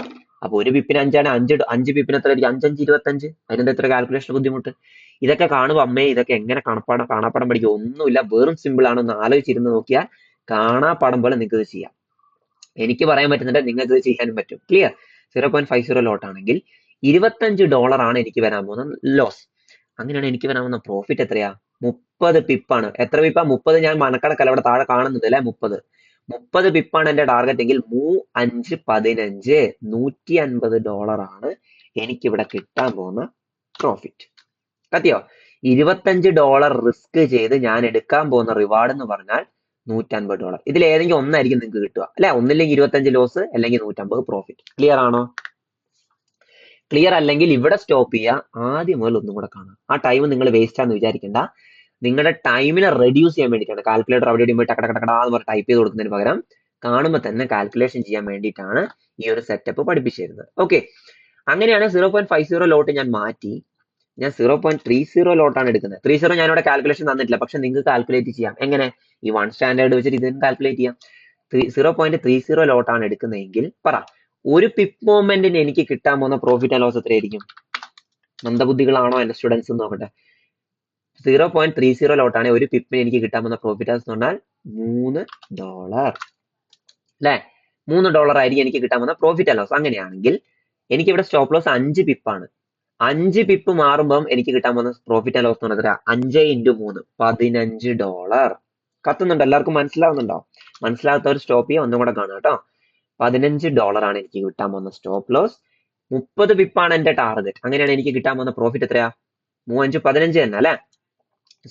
അപ്പൊ ഒരു പിപ്പിന് 5 ആണ്, 5 പിപ്പിന് എത്ര ആയിരിക്കും? 5 5 25. അതിനെന്താ എത്ര കാൽക്കുലേഷൻ ബുദ്ധിമുട്ട്? ഇതൊക്കെ കാണുമ്പോൾ അമ്മേ ഇതൊക്കെ എങ്ങനെ കാണാപ്പാടം പഠിക്കും? ഒന്നുമില്ല, വെറും സിമ്പിൾ ആണ്. ഒന്ന് ആലോചിച്ചിരുന്ന് നോക്കിയാൽ കാണാപ്പാടം പോലെ നിങ്ങൾക്ക് ഇത് ചെയ്യാം. എനിക്ക് പറയാൻ പറ്റുന്നുണ്ട്, നിങ്ങൾക്ക് ഇത് ചെയ്യാനും പറ്റും. ക്ലിയർ? 0.50 ലോട്ട് ആണെങ്കിൽ $25 ആണ് എനിക്ക് വരാൻ പോകുന്ന ലോസ്. അങ്ങനെയാണ് എനിക്ക് വരാൻ പോകുന്ന പ്രോഫിറ്റ് എത്രയാ? 30 പിപ്പാണ്. എത്ര പിപ്പാ? 30. ഞാൻ മനക്കണക്കല്ല, ഇവിടെ താഴെ കാണുന്നുണ്ട് അല്ലെ, 30 പിപ്പാണ് എന്റെ ടാർഗറ്റ് എങ്കിൽ 5 15 $150 ആണ് എനിക്കിവിടെ കിട്ടാൻ പോകുന്ന പ്രോഫിറ്റ്. കത്തിയോ? $25 റിസ്ക് ചെയ്ത് ഞാൻ എടുക്കാൻ പോകുന്ന റിവാർഡ് എന്ന് പറഞ്ഞാൽ $150. ഇതിൽ ഏതെങ്കിലും ഒന്നായിരിക്കും നിങ്ങൾക്ക് കിട്ടുക അല്ലെ. ഒന്നില്ലെങ്കിൽ 25 ലോസ്, അല്ലെങ്കിൽ 150 പ്രോഫിറ്റ്. ക്ലിയർ ആണോ? ക്ലിയർ അല്ലെങ്കിൽ ഇവിടെ സ്റ്റോപ്പ് ചെയ്യുക, ആദ്യം മുതൽ ഒന്നും കൂടെ കാണാം. ആ ടൈം നിങ്ങൾ വേസ്റ്റ് ആണെന്ന് വിചാരിക്കേണ്ട. നിങ്ങളുടെ ടൈമിനെ റെഡ്യൂസ് ചെയ്യാൻ വേണ്ടിയിട്ടാണ് കാൽക്കുലേറ്റർ അവിടെ പോയി ടക്കടക്കടാന്ന് പറഞ്ഞ് ടൈപ്പ് ചെയ്ത് കൊടുക്കുന്നതിന് പകരം കാണുമ്പോൾ തന്നെ കാൽക്കുലേഷൻ ചെയ്യാൻ വേണ്ടിയിട്ടാണ് ഈ ഒരു സെറ്റപ്പ് പഠിപ്പിച്ചു തരുന്നത്. ഓക്കെ, അങ്ങനെയാണ് 0.50 ലോട്ട് ഞാൻ മാറ്റി, ഞാൻ 0.30 ലോട്ടാണ് എടുക്കുന്നത്. 30 ഞാനിവിടെ കാൽക്കുലേഷൻ തന്നിട്ടില്ല, പക്ഷെ നിങ്ങൾക്ക് കാൽക്കുലേറ്റ് ചെയ്യാം. എങ്ങനെ? ഈ 1 സ്റ്റാൻഡേർഡ് വെച്ചിട്ട് ഇതിന് കാൽക്കുലേറ്റ് ചെയ്യാം. 0.30 ലോട്ടാണ് എടുക്കുന്നതെങ്കിൽ പറ, ഒരു പിപ്പ് മൂവ്മെന്റിന് എനിക്ക് കിട്ടാൻ പോകുന്ന പ്രോഫിറ്റ് ആൻഡ് ലോസ് എത്രയായിരിക്കും? മന്ദബുദ്ധികളാണോ എന്റെ സ്റ്റുഡൻസ് എന്ന് നോക്കട്ടെ. 0.30 ലോട്ടാണ് ഒരു പിപ്പിന് എനിക്ക് കിട്ടാൻ പോകുന്ന പ്രോഫിറ്റ് എന്ന് പറഞ്ഞാൽ $3 അല്ലെ. $3 ആയിരിക്കും എനിക്ക് കിട്ടാൻ പോകുന്ന പ്രോഫിറ്റ് ആൻഡ് ലോസ്. അങ്ങനെയാണെങ്കിൽ എനിക്ക് ഇവിടെ സ്റ്റോപ്പ് ലോസ് 5 പിപ്പാണ്. 5 പിപ്പ് മാറുമ്പം എനിക്ക് കിട്ടാൻ പോകുന്ന പ്രോഫിറ്റ് ആൻഡ് ലോസ് എന്ന് പറഞ്ഞാൽ 5 × 3 $15. കത്തുന്നുണ്ടോ? എല്ലാവർക്കും മനസ്സിലാവുന്നുണ്ടോ? മനസ്സിലാകാത്തവർ സ്റ്റോപ്പ് ചെയ്യുക, ഒന്നും കൂടെ കാണാം കേട്ടോ. $15 ആണ് എനിക്ക് കിട്ടാൻ പോകുന്ന സ്റ്റോപ്പ് ലോസ്. 30 പിപ്പാണ് എന്റെ ടാർഗറ്റ്. അങ്ങനെയാണ് എനിക്ക് കിട്ടാൻ പോകുന്ന പ്രോഫിറ്റ് എത്രയാ? 3 5 15 തന്നെ അല്ലെ.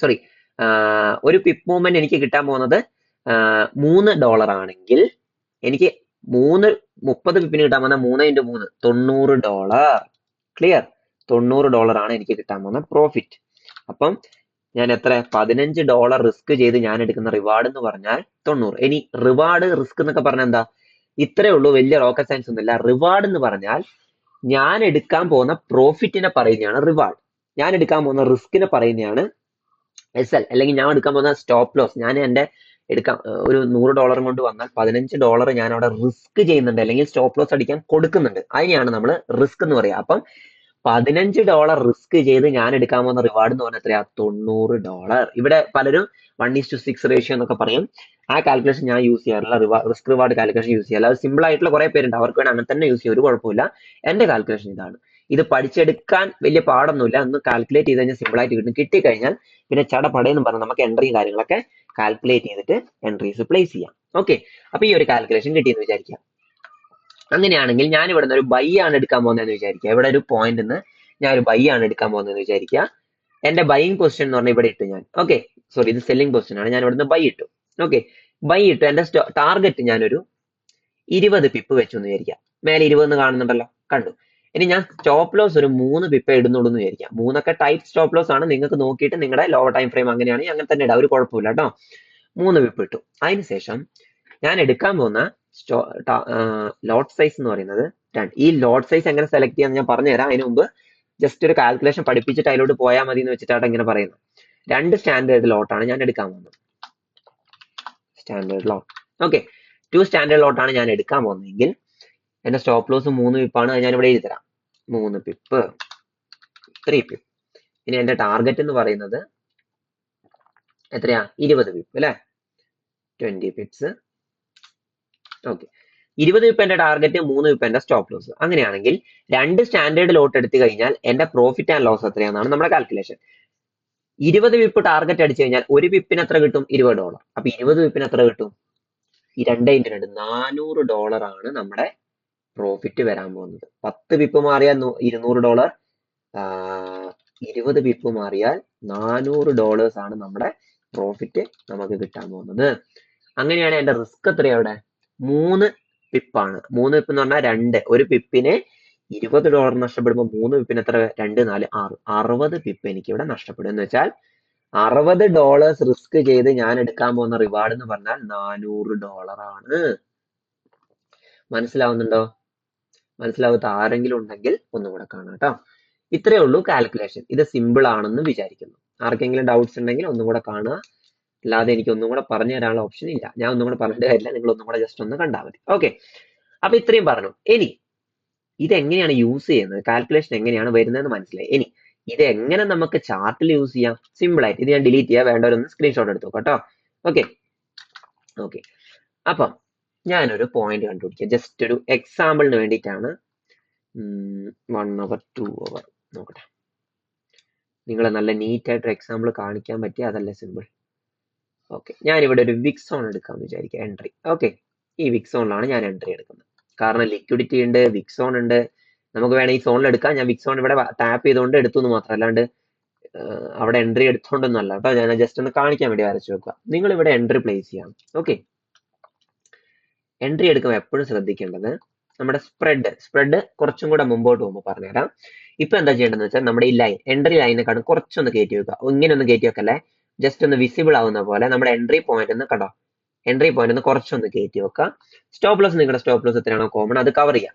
സോറി, ഒരു പിപ്പ് മൂവ്മെന്റ് എനിക്ക് കിട്ടാൻ പോകുന്നത് $3 ആണെങ്കിൽ എനിക്ക് 30 പിപ്പിന് കിട്ടാൻ പോകുന്ന 3 × 3 $90. ക്ലിയർ? $90 ആണ് എനിക്ക് കിട്ടാൻ പോകുന്ന പ്രോഫിറ്റ്. അപ്പം ഞാൻ എത്ര? $15 റിസ്ക് ചെയ്ത് ഞാൻ എടുക്കുന്ന റിവാർഡ് എന്ന് പറഞ്ഞാൽ 90. ഇനി റിവാർഡ് റിസ്ക് എന്നൊക്കെ പറഞ്ഞാൽ എന്താ? ഇത്രേ ഉള്ളൂ, വലിയ റോക്കറ്റ് സയൻസ് ഒന്നുമില്ല. റിവാർഡ് എന്ന് പറഞ്ഞാൽ ഞാൻ എടുക്കാൻ പോകുന്ന പ്രോഫിറ്റിനെ പറയുന്നതാണ് റിവാർഡ്. ഞാൻ എടുക്കാൻ പോകുന്ന റിസ്കിനെ പറയുന്നതാണ് SL, അല്ലെങ്കിൽ ഞാൻ എടുക്കാൻ പോകുന്ന സ്റ്റോപ്പ് ലോസ്. ഞാൻ എന്റെ എടുക്കാം ഒരു $100 കൊണ്ട് വന്നാൽ $15 ഞാൻ അവിടെ റിസ്ക് ചെയ്യുന്നുണ്ട്, അല്ലെങ്കിൽ സ്റ്റോപ്പ് ലോസ് അടിക്കാൻ കൊടുക്കുന്നുണ്ട്. അതിനെയാണ് നമ്മൾ റിസ്ക് എന്ന് പറയുക. അപ്പം $15 റിസ്ക് ചെയ്ത് ഞാൻ എടുക്കാൻ പോകുന്ന റിവാർഡ് എന്ന് പറഞ്ഞാൽ എത്രയാ? $90. ഇവിടെ പലരും 1:6 റേഷ്യോ എന്നൊക്കെ പറയും. ആ കാൽക്കുലേഷൻ ഞാൻ യൂസ് ചെയ്യാറില്ല. റിസ്ക് റിവാർഡ് കാൽക്കുലേഷൻ യൂസ് ചെയ്യാറില്ല. അത് സിമ്പിൾ ആയിട്ടുള്ള കുറെ പേരുണ്ട്, അവർക്ക് വേണം അങ്ങനെ തന്നെ യൂസ് ചെയ്യാം, ഒരു കുഴപ്പമില്ല. എന്റെ കാൽക്കുലേഷൻ ഇതാണ്. ഇത് പഠിച്ചെടുക്കാൻ വലിയ പാടൊന്നുമില്ല, ഒന്ന് കാൽക്കുലേറ്റ് ചെയ്ത് കഴിഞ്ഞാൽ സിമ്പിൾ ആയിട്ട് കിട്ടും. കിട്ടിക്കഴിഞ്ഞാൽ പിന്നെ ചടപടയെന്ന് പറഞ്ഞാൽ നമുക്ക് എൻട്രിയും കാര്യങ്ങളൊക്കെ കാൽക്കുലേറ്റ് ചെയ്തിട്ട് എൻട്രീസ് പ്ലേസ് ചെയ്യാം. ഓക്കെ, അപ്പൊ ഈ ഒരു കാൽക്കുലേഷൻ കിട്ടിയെന്ന് വിചാരിക്കാം. അങ്ങനെയാണെങ്കിൽ ഞാൻ ഇവിടെ നിന്ന് ഒരു ബൈ ആണ് എടുക്കാൻ പോകുന്നതെന്ന് വിചാരിക്കുക. ഇവിടെ ഒരു പോയിന്റ് നിന്ന് ഞാൻ ഒരു ബൈ ആണ് എടുക്കാൻ പോകുന്നതെന്ന് വിചാരിക്കുക. എന്റെ ബൈയിങ് പൊസിഷൻ എന്ന് പറഞ്ഞാൽ ഇവിടെ ഇട്ടു ഞാൻ. ഓക്കെ, സോറി, ഇത് സെല്ലിംഗ് പൊസിഷൻ ആണ്. ഞാൻ ഇവിടെ നിന്ന് ബൈ ഇട്ടു. ഓക്കെ, ബൈ ഇട്ടു. എന്റെ ടാർഗറ്റ് ഞാനൊരു 20 പിപ്പ് വെച്ചു എന്ന് വിചാരിക്കാം. മേലെ 20 കാണുന്നുണ്ടല്ലോ, കണ്ടു. ഇനി ഞാൻ സ്റ്റോപ്പ് ലോസ് ഒരു 3 പിപ്പ് ഇടുന്നുള്ളൂ എന്ന് വിചാരിക്കാം. 3 ടൈപ്പ് സ്റ്റോപ്പ് ലോസ് ആണ്, നിങ്ങൾക്ക് നോക്കിയിട്ട് നിങ്ങളുടെ ലോവർ ടൈം ഫ്രെയിം അങ്ങനെയാണെങ്കിൽ അങ്ങനെ തന്നെ ഇടാം, ഒരു കുഴപ്പമില്ല കേട്ടോ. 3 പിപ്പ് ഇട്ടു. അതിനുശേഷം ഞാൻ എടുക്കാൻ പോകുന്ന ലോട്ട് സൈസ് എന്ന് പറയുന്നത് 2. ഈ ലോട്ട് സൈസ് എങ്ങനെ സെലക്ട് ചെയ്യാന്ന് ഞാൻ പറഞ്ഞുതരാം. അതിന് മുമ്പ് ജസ്റ്റ് ഒരു കാൽക്കുലേഷൻ പഠിപ്പിച്ചിട്ട് അതിലോട്ട് പോയാൽ മതി എന്ന് വെച്ചിട്ടാണ് ഇങ്ങനെ പറയുന്നത്. 2 സ്റ്റാൻഡേർഡ് ലോട്ടാണ് ഞാൻ എടുക്കാൻ പോകുന്നത്. സ്റ്റാൻഡേർഡ് ലോട്ട്. ഓക്കെ, 2 സ്റ്റാൻഡേർഡ് ലോട്ടാണ് ഞാൻ എടുക്കാൻ പോകുന്നതെങ്കിൽ എന്റെ സ്റ്റോപ്പ് ലോസ് 3 പിപ്പാണ്. ഞാൻ ഇവിടെ എഴുതി തരാം. 3 പിപ്പ്, 3 പിപ്പ്. ഇനി എന്റെ ടാർഗറ്റ് എന്ന് പറയുന്നത് എത്രയാ? 20 പിപ്പ് അല്ലെ, 20 പിപ്സ്. ഓക്കെ, 20 പിപ്പ് എന്റെ ടാർഗറ്റ്, 3 പിപ്പ് എന്റെ സ്റ്റോപ്പ് ലോസ്. അങ്ങനെയാണെങ്കിൽ 2 സ്റ്റാൻഡേർഡ് ലോട്ട് എടുത്തു കഴിഞ്ഞാൽ എന്റെ പ്രോഫിറ്റ് ആൻഡ് ലോസ് എത്രയാണെന്നാണ് നമ്മുടെ കാൽക്കുലേഷൻ. 20 പിപ്പ് ടാർഗറ്റ് അടിച്ചു കഴിഞ്ഞാൽ ഒരു പിപ്പിന് എത്ര കിട്ടും? $20. അപ്പൊ 20 പിപ്പിന് എത്ര കിട്ടും? ഈ 2 × 2 $400 ആണ് നമ്മുടെ പ്രോഫിറ്റ് വരാൻ പോകുന്നത്. 10 പിപ്പ് മാറിയാൽ $200, 20 പിപ്പ് മാറിയാൽ $400 ആണ് നമ്മുടെ പ്രോഫിറ്റ് നമുക്ക് കിട്ടാൻ പോകുന്നത്. അങ്ങനെയാണ് എന്റെ റിസ്ക് എത്രയാ അവിടെ? 3 പിപ്പാണ്. 3 പിപ്പ് എന്ന് പറഞ്ഞാൽ 2. ഒരു പിപ്പിന് $20 നഷ്ടപ്പെടുമ്പോൾ 3 പിപ്പിന് എത്ര? 2, 4, 6. 60 പിപ്പ് എനിക്ക് ഇവിടെ നഷ്ടപ്പെടും. എന്ന് വെച്ചാൽ $60 റിസ്ക് ചെയ്ത് ഞാൻ എടുക്കാൻ പോകുന്ന റിവാർഡ് എന്ന് പറഞ്ഞാൽ $400 ആണ്. മനസ്സിലാവുന്നുണ്ടോ? മനസ്സിലാവാത്ത ആരെങ്കിലും ഉണ്ടെങ്കിൽ ഒന്നും കൂടെ കാണാം കേട്ടോ. ഇത്രയേ ഉള്ളൂ കാൽക്കുലേഷൻ. ഇത് സിമ്പിൾ ആണെന്ന് വിചാരിക്കുന്നു. ആർക്കെങ്കിലും ഡൗട്ട്സ് ഉണ്ടെങ്കിൽ ഒന്നും കൂടെ കാണുക. അല്ലാതെ എനിക്ക് ഒന്നും കൂടെ പറഞ്ഞു തരാനുള്ള ഓപ്ഷൻ ഇല്ല. ഞാൻ ഒന്നും കൂടെ പറഞ്ഞിട്ട് കാര്യമില്ല, നിങ്ങൾ ഒന്നും കൂടെ ജസ്റ്റ് ഒന്ന് കണ്ടാൽ മതി. ഓക്കെ, അപ്പൊ ഇത്രയും പറഞ്ഞു. ഇനി ഇതെങ്ങനെയാണ് യൂസ് ചെയ്യുന്നത്, കാൽക്കുലേഷൻ എങ്ങനെയാണ് വരുന്നതെന്ന് മനസ്സിലായി. ഇനി ഇത് എങ്ങനെ നമുക്ക് ചാർട്ടിൽ യൂസ് ചെയ്യാം? സിമ്പിൾ ആയിട്ട്. ഇത് ഞാൻ ഡിലീറ്റ് ചെയ്യാം, വേണ്ടവരൊന്ന് സ്ക്രീൻഷോട്ട് എടുത്തു കേട്ടോ. ഓക്കെ ഓക്കെ അപ്പം ഞാനൊരു പോയിന്റ് കണ്ടുപിടിക്കാം. ജസ്റ്റ് ഒരു എക്സാമ്പിളിന് വേണ്ടിയിട്ടാണ്. 1 hour 2 hour നോക്കട്ടെ. നിങ്ങളെ നല്ല നീറ്റ് ആയിട്ട് എക്സാമ്പിൾ കാണിക്കാൻ പറ്റിയ അതല്ലേ സിമ്പിൾ. ഓക്കെ, ഞാനിവിടെ ഒരു വിക്സോൺ എടുക്കാമെന്ന് വിചാരിക്കാം. എൻട്രി. ഓക്കെ, ഈ വിക്സോണിലാണ് ഞാൻ എൻട്രി എടുക്കുന്നത്. കാരണം ലിക്വിഡിറ്റി ഉണ്ട്, വിക്സോൺ ഉണ്ട്. നമുക്ക് വേണമെങ്കിൽ ഈ സോണിൽ എടുക്കാം. ഞാൻ വിക്സോൺ ഇവിടെ ടാപ്പ് ചെയ്തുകൊണ്ട് എടുത്തു എന്ന് മാത്രം, അല്ലാണ്ട് അവിടെ എൻട്രി എടുത്തോണ്ടൊന്നും അല്ല കേട്ടോ. ഞാൻ ജസ്റ്റ് ഒന്ന് കാണിക്കാൻ വേണ്ടി വരച്ചു വെക്കുക. നിങ്ങൾ ഇവിടെ എൻട്രി പ്ലേസ് ചെയ്യാം. ഓക്കെ, എൻട്രി എടുക്കുമ്പോൾ എപ്പോഴും ശ്രദ്ധിക്കേണ്ടത് നമ്മുടെ സ്പ്രെഡ് കുറച്ചും കൂടെ മുമ്പോട്ട് പോകുമ്പോൾ പറഞ്ഞുതരാം. ഇപ്പൊ എന്താ ചെയ്യേണ്ടതെന്ന് വെച്ചാൽ നമ്മുടെ ഈ ലൈൻ, എൻട്രി ലൈനെക്കാളും കുറച്ചൊന്ന് കയറ്റി വെക്കുക. ഇങ്ങനെ ഒന്ന് കയറ്റി വെക്കല്ലേ, ജസ്റ്റ് ഒന്ന് വിസിബിൾ ആവുന്ന പോലെ നമ്മുടെ എൻട്രി പോയിന്റ് ഒന്ന് കണ്ടോ, എൻട്രി പോയിന്റ് ഒന്ന് കുറച്ചൊന്ന് കയറ്റി വെക്കുക. സ്റ്റോപ്പ് ലോസ്, നിങ്ങളുടെ സ്റ്റോപ്പ് ലോസ് എത്രയാണോ കോമൺ അത് കവർ ചെയ്യാം.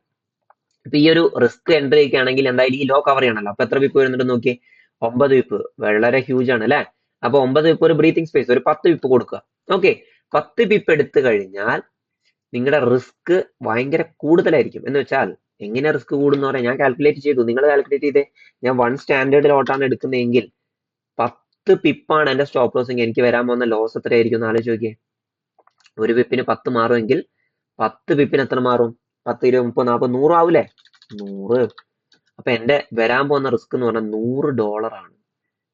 ഇപ്പൊ ഈ ഒരു റിസ്ക് എൻട്രി ഒക്കെ ആണെങ്കിൽ എന്തായാലും ഈ ലോ കവർ ചെയ്യണല്ലോ. അപ്പൊ എത്ര പിപ്പ് വരുന്നുണ്ട് നോക്കി, 9 പിപ്പ്. വളരെ ഹ്യൂജ് ആണ് അല്ലെ. അപ്പൊ 9 പിപ്പ് ഒരു ബ്രീത്തിങ് സ്പേസ്, ഒരു 10 പിപ്പ് കൊടുക്കുക. ഓക്കെ, 10 പിപ്പ് എടുത്തു കഴിഞ്ഞാൽ നിങ്ങളുടെ റിസ്ക് ഭയങ്കര കൂടുതലായിരിക്കും. എന്ന് വെച്ചാൽ എങ്ങനെ റിസ്ക് കൂടുന്ന പറയാം, ഞാൻ കാൽക്കുലേറ്റ് ചെയ്തു, നിങ്ങൾ കാൽക്കുലേറ്റ് ചെയ്തേ. ഞാൻ 1 സ്റ്റാൻഡേർഡ് ലോട്ടാണ് എടുക്കുന്നതെങ്കിൽ 10 പിപ്പാണ് എന്റെ സ്റ്റോപ്പ് ലോസ് എങ്കിൽ എനിക്ക് വരാൻ പോകുന്ന ലോസ് എത്രയായിരിക്കും എന്ന് ആലോചിച്ച് നോക്കിയേ. ഒരു പിപ്പിന് 10 മാറുമെങ്കിൽ 10 പിപ്പിന് എത്ര മാറും? 10, 20, 30, 40, 100 ആവൂലേ? 100. അപ്പൊ എന്റെ വരാൻ പോകുന്ന റിസ്ക് എന്ന് പറഞ്ഞാൽ $100 ആണ്.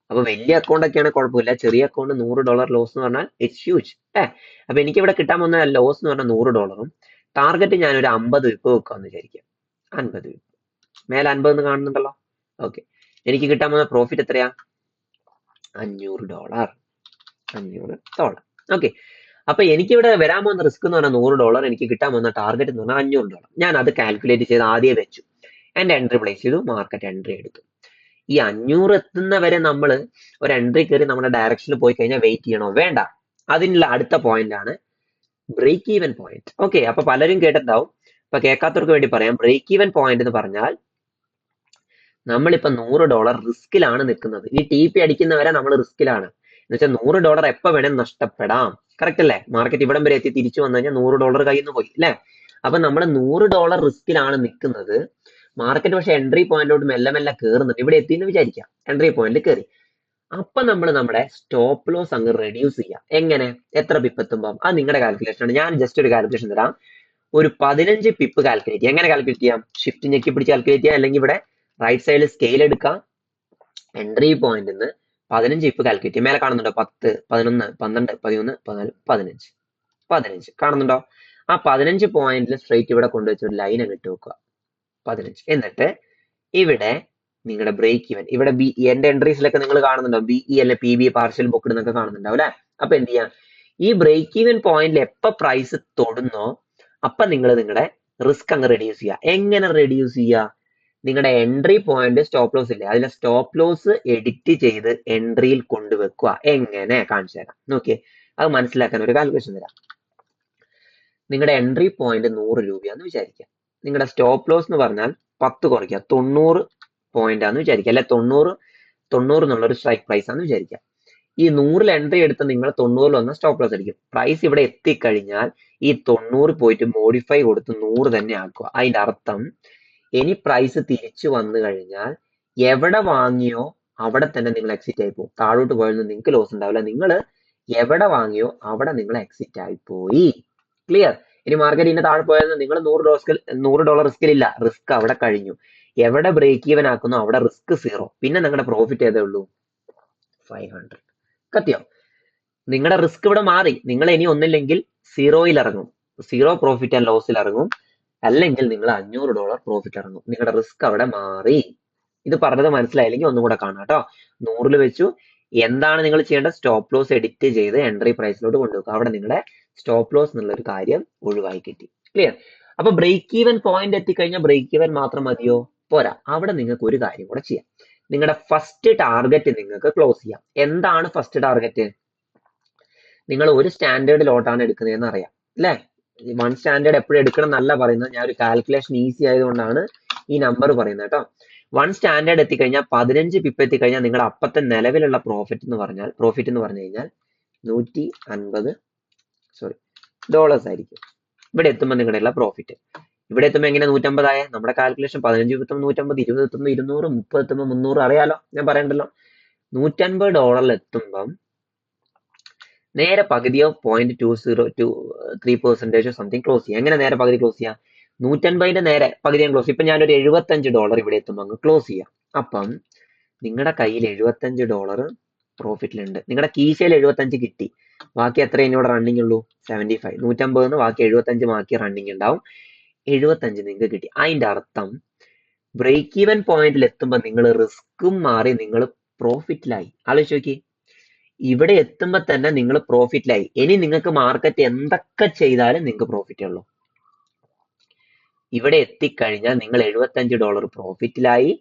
അപ്പൊ വലിയ അക്കൗണ്ട് ഒക്കെയാണ് കുഴപ്പമില്ല, ചെറിയ അക്കൗണ്ട് $100 ലോസ് എന്ന് പറഞ്ഞാൽ ഇറ്റ്സ് ഹ്യൂജ്. അപ്പൊ എനിക്ക് ഇവിടെ കിട്ടാൻ പോകുന്ന ലോസ് എന്ന് പറഞ്ഞാൽ $100. ടാർഗറ്റ് ഞാൻ ഒരു 50 വിപ്പ് വെക്കാന്ന് വിചാരിക്കാം. 50 വിപ്പ് മേലെ 50 എന്ന് കാണുന്നുണ്ടല്ലോ. ഓക്കെ, എനിക്ക് കിട്ടാൻ പോകുന്ന പ്രോഫിറ്റ് എത്രയാ? $500. $500. ഓക്കെ, അപ്പൊ എനിക്ക് ഇവിടെ വരാൻ പോകുന്ന റിസ്ക് എന്ന് പറഞ്ഞാൽ $100. എനിക്ക് കിട്ടാൻ പോകുന്ന ടാർഗറ്റ് എന്ന് പറഞ്ഞാൽ $500. ഞാൻ അത് കാൽക്കുലേറ്റ് ചെയ്ത് ആദ്യം വെച്ചു, എന്റെ എൻട്രി പ്ലേസ് ചെയ്തു, മാർക്കറ്റ് എൻട്രി എടുത്തു. ഈ 500 എത്തുന്ന വരെ നമ്മൾ ഒരു എൻട്രി കയറി നമ്മുടെ ഡയറക്ഷനിൽ പോയി കഴിഞ്ഞാൽ വെയിറ്റ് ചെയ്യണോ? വേണ്ട. അതിനുള്ള അടുത്ത പോയിന്റ് ആണ് ബ്രേക്ക് ഈവൻ പോയിന്റ്. ഓക്കെ, അപ്പൊ പലരും കേട്ടിട്ടുണ്ടാവും. അപ്പൊ കേൾക്കാത്തവർക്ക് വേണ്ടി പറയാം. ബ്രേക്ക് ഈവൻ പോയിന്റ് എന്ന് പറഞ്ഞാൽ നമ്മളിപ്പോ $100 റിസ്കിലാണ് നിൽക്കുന്നത്. ഈ TP അടിക്കുന്നവരെ നമ്മൾ റിസ്കിലാണ്. എന്ന് വെച്ചാൽ $100 എപ്പോ വേണേൽ നഷ്ടപ്പെടാം. കറക്റ്റ് അല്ലേ? മാർക്കറ്റ് ഇവിടം വരെ എത്തി തിരിച്ചു വന്നു കഴിഞ്ഞാൽ $100 കയ്യിൽ നിന്ന് പോയി അല്ലെ. അപ്പൊ നമ്മൾ $100 റിസ്കിലാണ് നിൽക്കുന്നത്. മാർക്കറ്റ് പക്ഷെ എൻട്രി പോയിന്റിലോട്ട് മെല്ലെ മെല്ലെ കയറുന്നുണ്ട്. ഇവിടെ എത്തിയെന്ന് വിചാരിക്കാം, എൻട്രി പോയിന്റിൽ കയറി. അപ്പൊ നമ്മൾ നമ്മുടെ സ്റ്റോപ്പ് ലോസ് അങ്ങ് റെഡ്യൂസ് ചെയ്യാം. എങ്ങനെ? എത്ര പിപ്പ് എത്തുമ്പോൾ? അത് നിങ്ങളുടെ കാൽക്കുലേഷൻ ആണ്. ഞാൻ ജസ്റ്റ് ഒരു കാൽക്കുലേഷൻ തരാം. ഒരു 15 പിപ്പ് കാൽക്കുലേറ്റ് ചെയ്യാം. എങ്ങനെ കാൽക്കുലേറ്റ് ചെയ്യാം? ഷിഫ്റ്റ് ഞെക്കി പിടിച്ച് കാൽക്കുലേറ്റ് ചെയ്യാം, അല്ലെങ്കിൽ ഇവിടെ റൈറ്റ് സൈഡിൽ സ്കെയിൽ എടുക്കാം. എൻട്രി പോയിന്റ് നിന്ന് 15 പിപ്പ് കാൽക്കുലേറ്റ് ചെയ്യാം. മേലെ കാണുന്നുണ്ടോ? 10, 11, 12, 13, 14, 15. 15 കാണുന്നുണ്ടോ? ആ 15 പോയിന്റിൽ സ്ട്രേറ്റ് ഇവിടെ കൊണ്ടുവച്ച് ഒരു ലൈൻ അങ്ങ് ഇട്ട് വെക്കുക. 15. എന്നിട്ട് ഇവിടെ നിങ്ങളുടെ ബ്രേക്ക് ഈവൻ, ഇവിടെ എന്റെ എൻട്രീസിലൊക്കെ നിങ്ങൾ കാണുന്നുണ്ടോ? BE അല്ലെ PB, പാർഷ്യൽ ബുക്ക്ഡ് എന്നൊക്കെ കാണുന്നുണ്ടാവും അല്ലെ. അപ്പൊ എന്ത് ചെയ്യാം? ഈ ബ്രേക്ക് ഈവൻ പോയിന്റിൽ എപ്പോ പ്രൈസ് തൊടുന്നോ അപ്പൊ നിങ്ങൾ നിങ്ങളുടെ റിസ്ക് അങ്ങ് റെഡ്യൂസ് ചെയ്യുക. എങ്ങനെ റെഡ്യൂസ് ചെയ്യുക? നിങ്ങളുടെ എൻട്രി പോയിന്റ് സ്റ്റോപ്പ് ലോസ് ഇല്ലേ, അതിലെ സ്റ്റോപ്പ് ലോസ് എഡിറ്റ് ചെയ്ത് എൻട്രിയിൽ കൊണ്ടുവെക്കുക. എങ്ങനെ? കാണിച്ചു തരാം, നോക്കിയേ. അത് മനസ്സിലാക്കാൻ ഒരു കാൽക്കുലേഷൻ തരാം. നിങ്ങളുടെ എൻട്രി പോയിന്റ് 100 രൂപയാന്ന് വിചാരിക്കുക. നിങ്ങളുടെ സ്റ്റോപ്പ് ലോസ് എന്ന് പറഞ്ഞാൽ 10 കുറയ്ക്കുക, 90 പോയിന്റ് ആണെന്ന് വിചാരിക്കുക, അല്ലെ 90 എന്നുള്ളൊരു സ്ട്രൈക്ക് പ്രൈസ് ആണെന്ന് വിചാരിക്കുക. ഈ 100ൽ എൻട്രി എടുത്ത് നിങ്ങൾ 90ൽ വന്ന സ്റ്റോപ്പ് ലോസ് അടിക്കും. പ്രൈസ് ഇവിടെ എത്തിക്കഴിഞ്ഞാൽ ഈ 90 പോയിട്ട് മോഡിഫൈ കൊടുത്ത് 100 തന്നെ ആക്കുക. അതിന്റെ അർത്ഥം ഇനി പ്രൈസ് തിരിച്ചു വന്നു കഴിഞ്ഞാൽ എവിടെ വാങ്ങിയോ അവിടെ തന്നെ നിങ്ങൾ എക്സിറ്റ് ആയി പോകും. താഴോട്ട് പോയാലും നിങ്ങൾക്ക് ലോസ് ഉണ്ടാവില്ല. നിങ്ങൾ എവിടെ വാങ്ങിയോ അവിടെ നിങ്ങൾ എക്സിറ്റ് ആയി പോയി. ക്ലിയർ? ഇനി മാർക്കറ്റ് ഇതിന്റെ താഴെ പോയാൽ നിങ്ങൾ $100 റിസ്കിലില്ല, റിസ്ക് അവിടെ കഴിഞ്ഞു. എവിടെ ബ്രേക്ക് ഈവൻ ആക്കുന്നോ അവിടെ റിസ്ക് 0. പിന്നെ നിങ്ങളുടെ പ്രോഫിറ്റ് ഏതേ ഉള്ളൂ? 500. കത്തിയോ? നിങ്ങളുടെ റിസ്ക് ഇവിടെ മാറി. നിങ്ങൾ ഇനി ഒന്നില്ലെങ്കിൽ 0യിൽ ഇറങ്ങും. സീറോ പ്രോഫിറ്റ് ആൻഡ് ലോസിൽ ഇറങ്ങും, അല്ലെങ്കിൽ നിങ്ങൾ $500 പ്രോഫിറ്റ് ഇറങ്ങും. നിങ്ങളുടെ റിസ്ക് അവിടെ മാറി. ഇത് പറഞ്ഞത് മനസ്സിലായില്ലെങ്കിൽ ഒന്നും കൂടെ കാണാം കേട്ടോ. 100 വെച്ചു. എന്താണ് നിങ്ങൾ ചെയ്യേണ്ടത്? സ്റ്റോപ്പ് ലോസ് എഡിറ്റ് ചെയ്ത് എൻട്രി പ്രൈസിലോട്ട് കൊണ്ടുവെക്കുക. അവിടെ നിങ്ങളുടെ സ്റ്റോപ്പ് ലോസ് എന്നുള്ള ഒരു കാര്യം ഒഴിവായി കിട്ടി. ക്ലിയർ? അപ്പൊ ബ്രേക്ക് ഈവൻ പോയിന്റ് എത്തിക്കഴിഞ്ഞാൽ ബ്രേക്ക് ഈവൻ മാത്രം മതിയോ? പോരാ. അവിടെ നിങ്ങൾക്ക് ഒരു കാര്യം കൂടെ ചെയ്യാം. നിങ്ങളുടെ ഫസ്റ്റ് ടാർഗറ്റ് നിങ്ങൾക്ക് ക്ലോസ് ചെയ്യാം. എന്താണ് ഫസ്റ്റ് ടാർഗറ്റ്? നിങ്ങൾ ഒരു സ്റ്റാൻഡേർഡ് ലോട്ടാണ് എടുക്കുന്നതെന്ന് അറിയാം അല്ലെ? 1 സ്റ്റാൻഡേർഡ് എപ്പോഴും എടുക്കണം എന്നല്ല പറയുന്നത്, ഞാൻ ഒരു കാൽക്കുലേഷൻ ഈസി ആയതുകൊണ്ടാണ് ഈ നമ്പർ പറയുന്നത് കേട്ടോ. 1 സ്റ്റാൻഡേർഡ് എത്തിക്കഴിഞ്ഞാൽ 15 പിപ്പ് എത്തിക്കഴിഞ്ഞാൽ നിങ്ങളുടെ അപ്പത്തെ നിലവിലുള്ള പ്രോഫിറ്റ് എന്ന് പറഞ്ഞു കഴിഞ്ഞാൽ $150 ആയിരിക്കും. ഇവിടെ എത്തുമ്പോൾ നിങ്ങളുടെ പ്രോഫിറ്റ്. ഇവിടെ എത്തുമ്പോൾ എങ്ങനെ 150 ആയ? നമ്മുടെ കാൽക്കുലേഷൻ 15 എത്തുമ്പോൾ 150, 20 എത്തുമ്പോൾ 200, 30 എത്തുമ്പോൾ 300. അറിയാലോ, ഞാൻ പറയണ്ടല്ലോ. $150 എത്തുമ്പം നേരെ പകുതിയോ 0.203% സംതിങ് ക്ലോസ് ചെയ്യാം. എങ്ങനെ നേരെ പകുതി ക്ലോസ് ചെയ്യാം? 150ന്റെ നേരെ പകുതിയും ക്ലോസ്. ഇപ്പൊ ഞാനൊരു $75 ഇവിടെ എത്തുമ്പോൾ അങ്ങ് ക്ലോസ് ചെയ്യാം. അപ്പം നിങ്ങളുടെ കയ്യിൽ $75 പ്രോഫിറ്റിലുണ്ട്. നിങ്ങളുടെ കീശയിൽ 75 കിട്ടി. ബാക്കി എത്ര ഇനിയോടെ റണ്ണിങ് ഉള്ളൂ? 75. 150 ബാക്കി 75 ബാക്കി റണ്ണിങ് ഉണ്ടാവും. 75 നിങ്ങൾക്ക് കിട്ടി. അതിന്റെ അർത്ഥം ബ്രേക്ക് ഈവൻ പോയിന്റിൽ എത്തുമ്പോൾ നിങ്ങൾ റിസ്ക്കും മാറി, നിങ്ങൾ പ്രോഫിറ്റിലായി. ആലോചിച്ച് നോക്കി. ഇവിടെ എത്തുമ്പോൾ തന്നെ നിങ്ങൾ പ്രോഫിറ്റിലായി. ഇനി നിങ്ങൾക്ക് മാർക്കറ്റ് എന്തൊക്കെ ചെയ്താലും നിങ്ങൾക്ക് പ്രോഫിറ്റേ ഉള്ളൂ. ഇവിടെ എത്തിക്കഴിഞ്ഞാൽ നിങ്ങൾ $75 പ്രോഫിറ്റിലായി,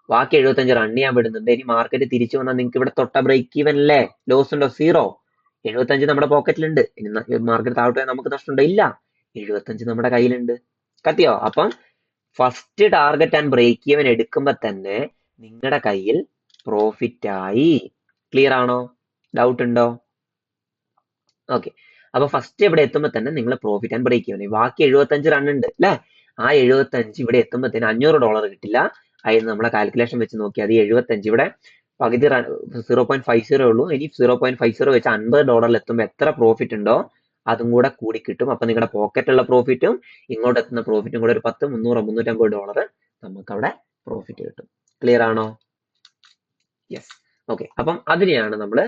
ബാക്കി 75 റൺ ചെയ്യാൻ വിടുന്നുണ്ട്. ഇനി മാർക്കറ്റ് തിരിച്ചു വന്നാൽ നിങ്ങൾക്ക് ഇവിടെ തൊട്ട ബ്രേക്ക് ഈവൻ അല്ലേ? ലോസ് ഉണ്ടോ? 0. 75 നമ്മുടെ പോക്കറ്റിലുണ്ട്. ഇനി മാർക്കറ്റ് താഴോട്ട് പോയാൽ നമുക്ക് നഷ്ടമുണ്ടോ? ഇല്ല. 75 നമ്മുടെ കയ്യിലുണ്ട്. കത്തിയോ? അപ്പം first target and break even എടുക്കുമ്പോൾ തന്നെ നിങ്ങളുടെ കയ്യിൽ പ്രോഫിറ്റ് ആയി. ക്ലിയർ ആണോ? ഡൗട്ട് ഉണ്ടോ? ഓക്കെ. അപ്പൊ ഫസ്റ്റ് ഇവിടെ എത്തുമ്പോൾ തന്നെ നിങ്ങൾ പ്രോഫിറ്റ് ആൻഡ് ബ്രേക്ക് ഈവൻ. ബാക്കി 75 റൺ ഉണ്ട് അല്ലെ? ആ 75 ഇവിടെ എത്തുമ്പോഴത്തേന് $500 കിട്ടില്ല. അതിന് നമ്മളെ കാൽക്കുലേഷൻ വെച്ച് നോക്കിയാൽ 75 ഇവിടെ പകുതി 0.50 ഉള്ളൂ. ഇനി 0.50 വെച്ച് $50 എത്തുമ്പോൾ എത്ര പ്രോഫിറ്റ് ഉണ്ടോ അതും കൂടെ കൂടി കിട്ടും. അപ്പൊ നിങ്ങളുടെ പോക്കറ്റുള്ള പ്രോഫിറ്റും ഇങ്ങോട്ട് എത്തുന്ന പ്രോഫിറ്റും കൂടെ ഒരു 10, 300, $350 നമുക്ക് അവിടെ പ്രോഫിറ്റ് കിട്ടും. ക്ലിയർ ആണോ? യെസ്. ഓക്കെ. അപ്പം അതിനെയാണ് നമ്മൾ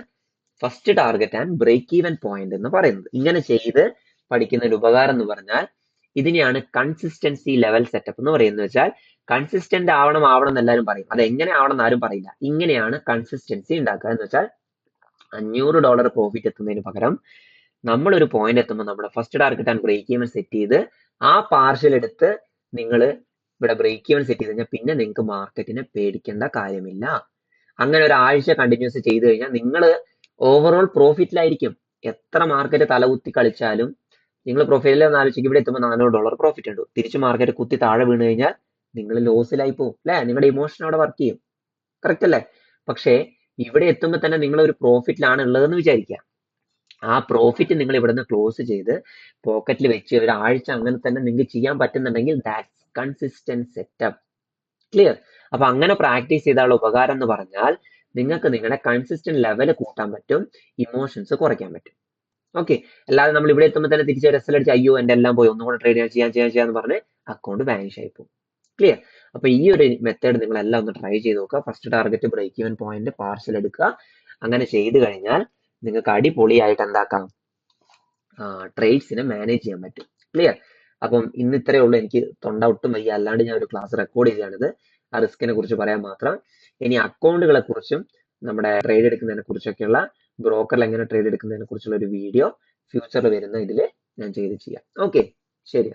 first target and break even point എന്ന് പറയുന്നത്. ഇങ്ങനെ ചെയ്ത് പഠിക്കുന്ന ഒരു ഉപകാരം എന്ന് പറഞ്ഞാൽ ഇതിനെയാണ് കൺസിസ്റ്റൻസി ലെവൽ സെറ്റപ്പ് എന്ന് പറയുന്നത്. വെച്ചാൽ കൺസിസ്റ്റന്റ് ആവണം എന്ന് എല്ലാവരും പറയും. അത് എങ്ങനെ ആവണം എന്ന് ആരും പറയില്ല. ഇങ്ങനെയാണ് കൺസിസ്റ്റൻസി ഉണ്ടാക്കുക. എന്ന് വെച്ചാൽ $500 പ്രോഫിറ്റ് എത്തുന്നതിന് പകരം നമ്മൾ ഒരു പോയിന്റ് എത്തുമ്പോൾ നമ്മുടെ first target and break even set ചെയ്ത് ആ പാർഷ്യൽ എടുത്ത് നിങ്ങൾ ഇവിടെ ബ്രേക്ക് ഈവൻ സെറ്റ് ചെയ്ത് കഴിഞ്ഞാൽ പിന്നെ നിങ്ങൾക്ക് മാർക്കറ്റിനെ പേടിക്കേണ്ട കാര്യമില്ല. അങ്ങനെ ഒരാഴ്ച കണ്ടിന്യൂസ് ചെയ്ത് കഴിഞ്ഞാൽ നിങ്ങൾ ഓവറോൾ പ്രോഫിറ്റിലായിരിക്കും. എത്ര മാർക്കറ്റ് തലകുത്തി കളിച്ചാലും നിങ്ങൾ പ്രൊഫൈലിൽ ഒന്ന് ആലോചിക്കും. ഇവിടെ എത്തുമ്പോൾ $400 പ്രോഫിറ്റ് ഉണ്ട്. തിരിച്ച് മാർക്കറ്റ് കുത്തി താഴെ വീണ് കഴിഞ്ഞാൽ നിങ്ങൾ ലോസിലായി പോകും അല്ലെ? നിങ്ങളുടെ ഇമോഷൻ അവിടെ വർക്ക് ചെയ്യും. കറക്റ്റ് അല്ലേ? പക്ഷേ ഇവിടെ എത്തുമ്പോൾ തന്നെ നിങ്ങൾ ഒരു പ്രോഫിറ്റിലാണ് ഉള്ളതെന്ന് വിചാരിക്കുക. ആ പ്രോഫിറ്റ് നിങ്ങൾ ഇവിടെ നിന്ന് ക്ലോസ് ചെയ്ത് പോക്കറ്റിൽ വെച്ച് ഒരാഴ്ച അങ്ങനെ തന്നെ നിങ്ങൾക്ക് ചെയ്യാൻ പറ്റുന്നുണ്ടെങ്കിൽ ദാറ്റ്സ് കൺസിസ്റ്റന്റ് സെറ്റപ്പ്. ക്ലിയർ? അപ്പൊ അങ്ങനെ പ്രാക്ടീസ് ചെയ്താലുള്ള ഉപകാരം എന്ന് പറഞ്ഞാൽ നിങ്ങൾക്ക് നിങ്ങളുടെ കൺസിസ്റ്റന്റ് ലെവൽ കൂട്ടാൻ പറ്റും, ഇമോഷൻസ് കുറയ്ക്കാൻ പറ്റും. ഓക്കെ. അല്ലാതെ നമ്മൾ ഇവിടെ എത്തുമ്പോൾ തന്നെ തിരിച്ച് റിസൾട്ട് അടിച്ച് അയ്യോ എന്റെ എല്ലാം പോയി, ഒന്നുകൂടെ ട്രേഡ് ചെയ്യാന്ന് പറഞ്ഞ് അക്കൗണ്ട് വാനിഷ് ആയി പോകും. ക്ലിയർ? അപ്പൊ ഈ ഒരു മെത്തേഡ് നിങ്ങൾ എല്ലാം ഒന്ന് ട്രൈ ചെയ്ത് നോക്കുക. First target break even point partial എടുക്കുക. അങ്ങനെ ചെയ്ത് കഴിഞ്ഞാൽ നിങ്ങൾക്ക് അടിപൊളിയായിട്ട് എന്താക്കാം? ട്രേഡ്സിനെ മാനേജ് ചെയ്യാൻ പറ്റും. ക്ലിയർ? അപ്പം ഇന്ന് ഇത്രയേ ഉള്ളൂ. എനിക്ക് തൊണ്ട ഒട്ടും വയ്യ, അല്ലാണ്ട് ഞാൻ ഒരു ക്ലാസ് റെക്കോർഡ് ചെയ്തതാണിത്. ആ റിസ്കിനെ കുറിച്ച് പറയാൻ മാത്രം. ഇനി അക്കൗണ്ടുകളെ കുറിച്ചും നമ്മുടെ ട്രേഡ് എടുക്കുന്നതിനെ കുറിച്ചൊക്കെയുള്ള ബ്രോക്കറിൽ എങ്ങനെ ട്രേഡ് എടുക്കുന്നതിനെ കുറിച്ചുള്ള ഒരു വീഡിയോ ഫ്യൂച്ചറിൽ വരുന്ന ഇതിൽ ഞാൻ ചെയ്യാം. ഓക്കെ, ശരി.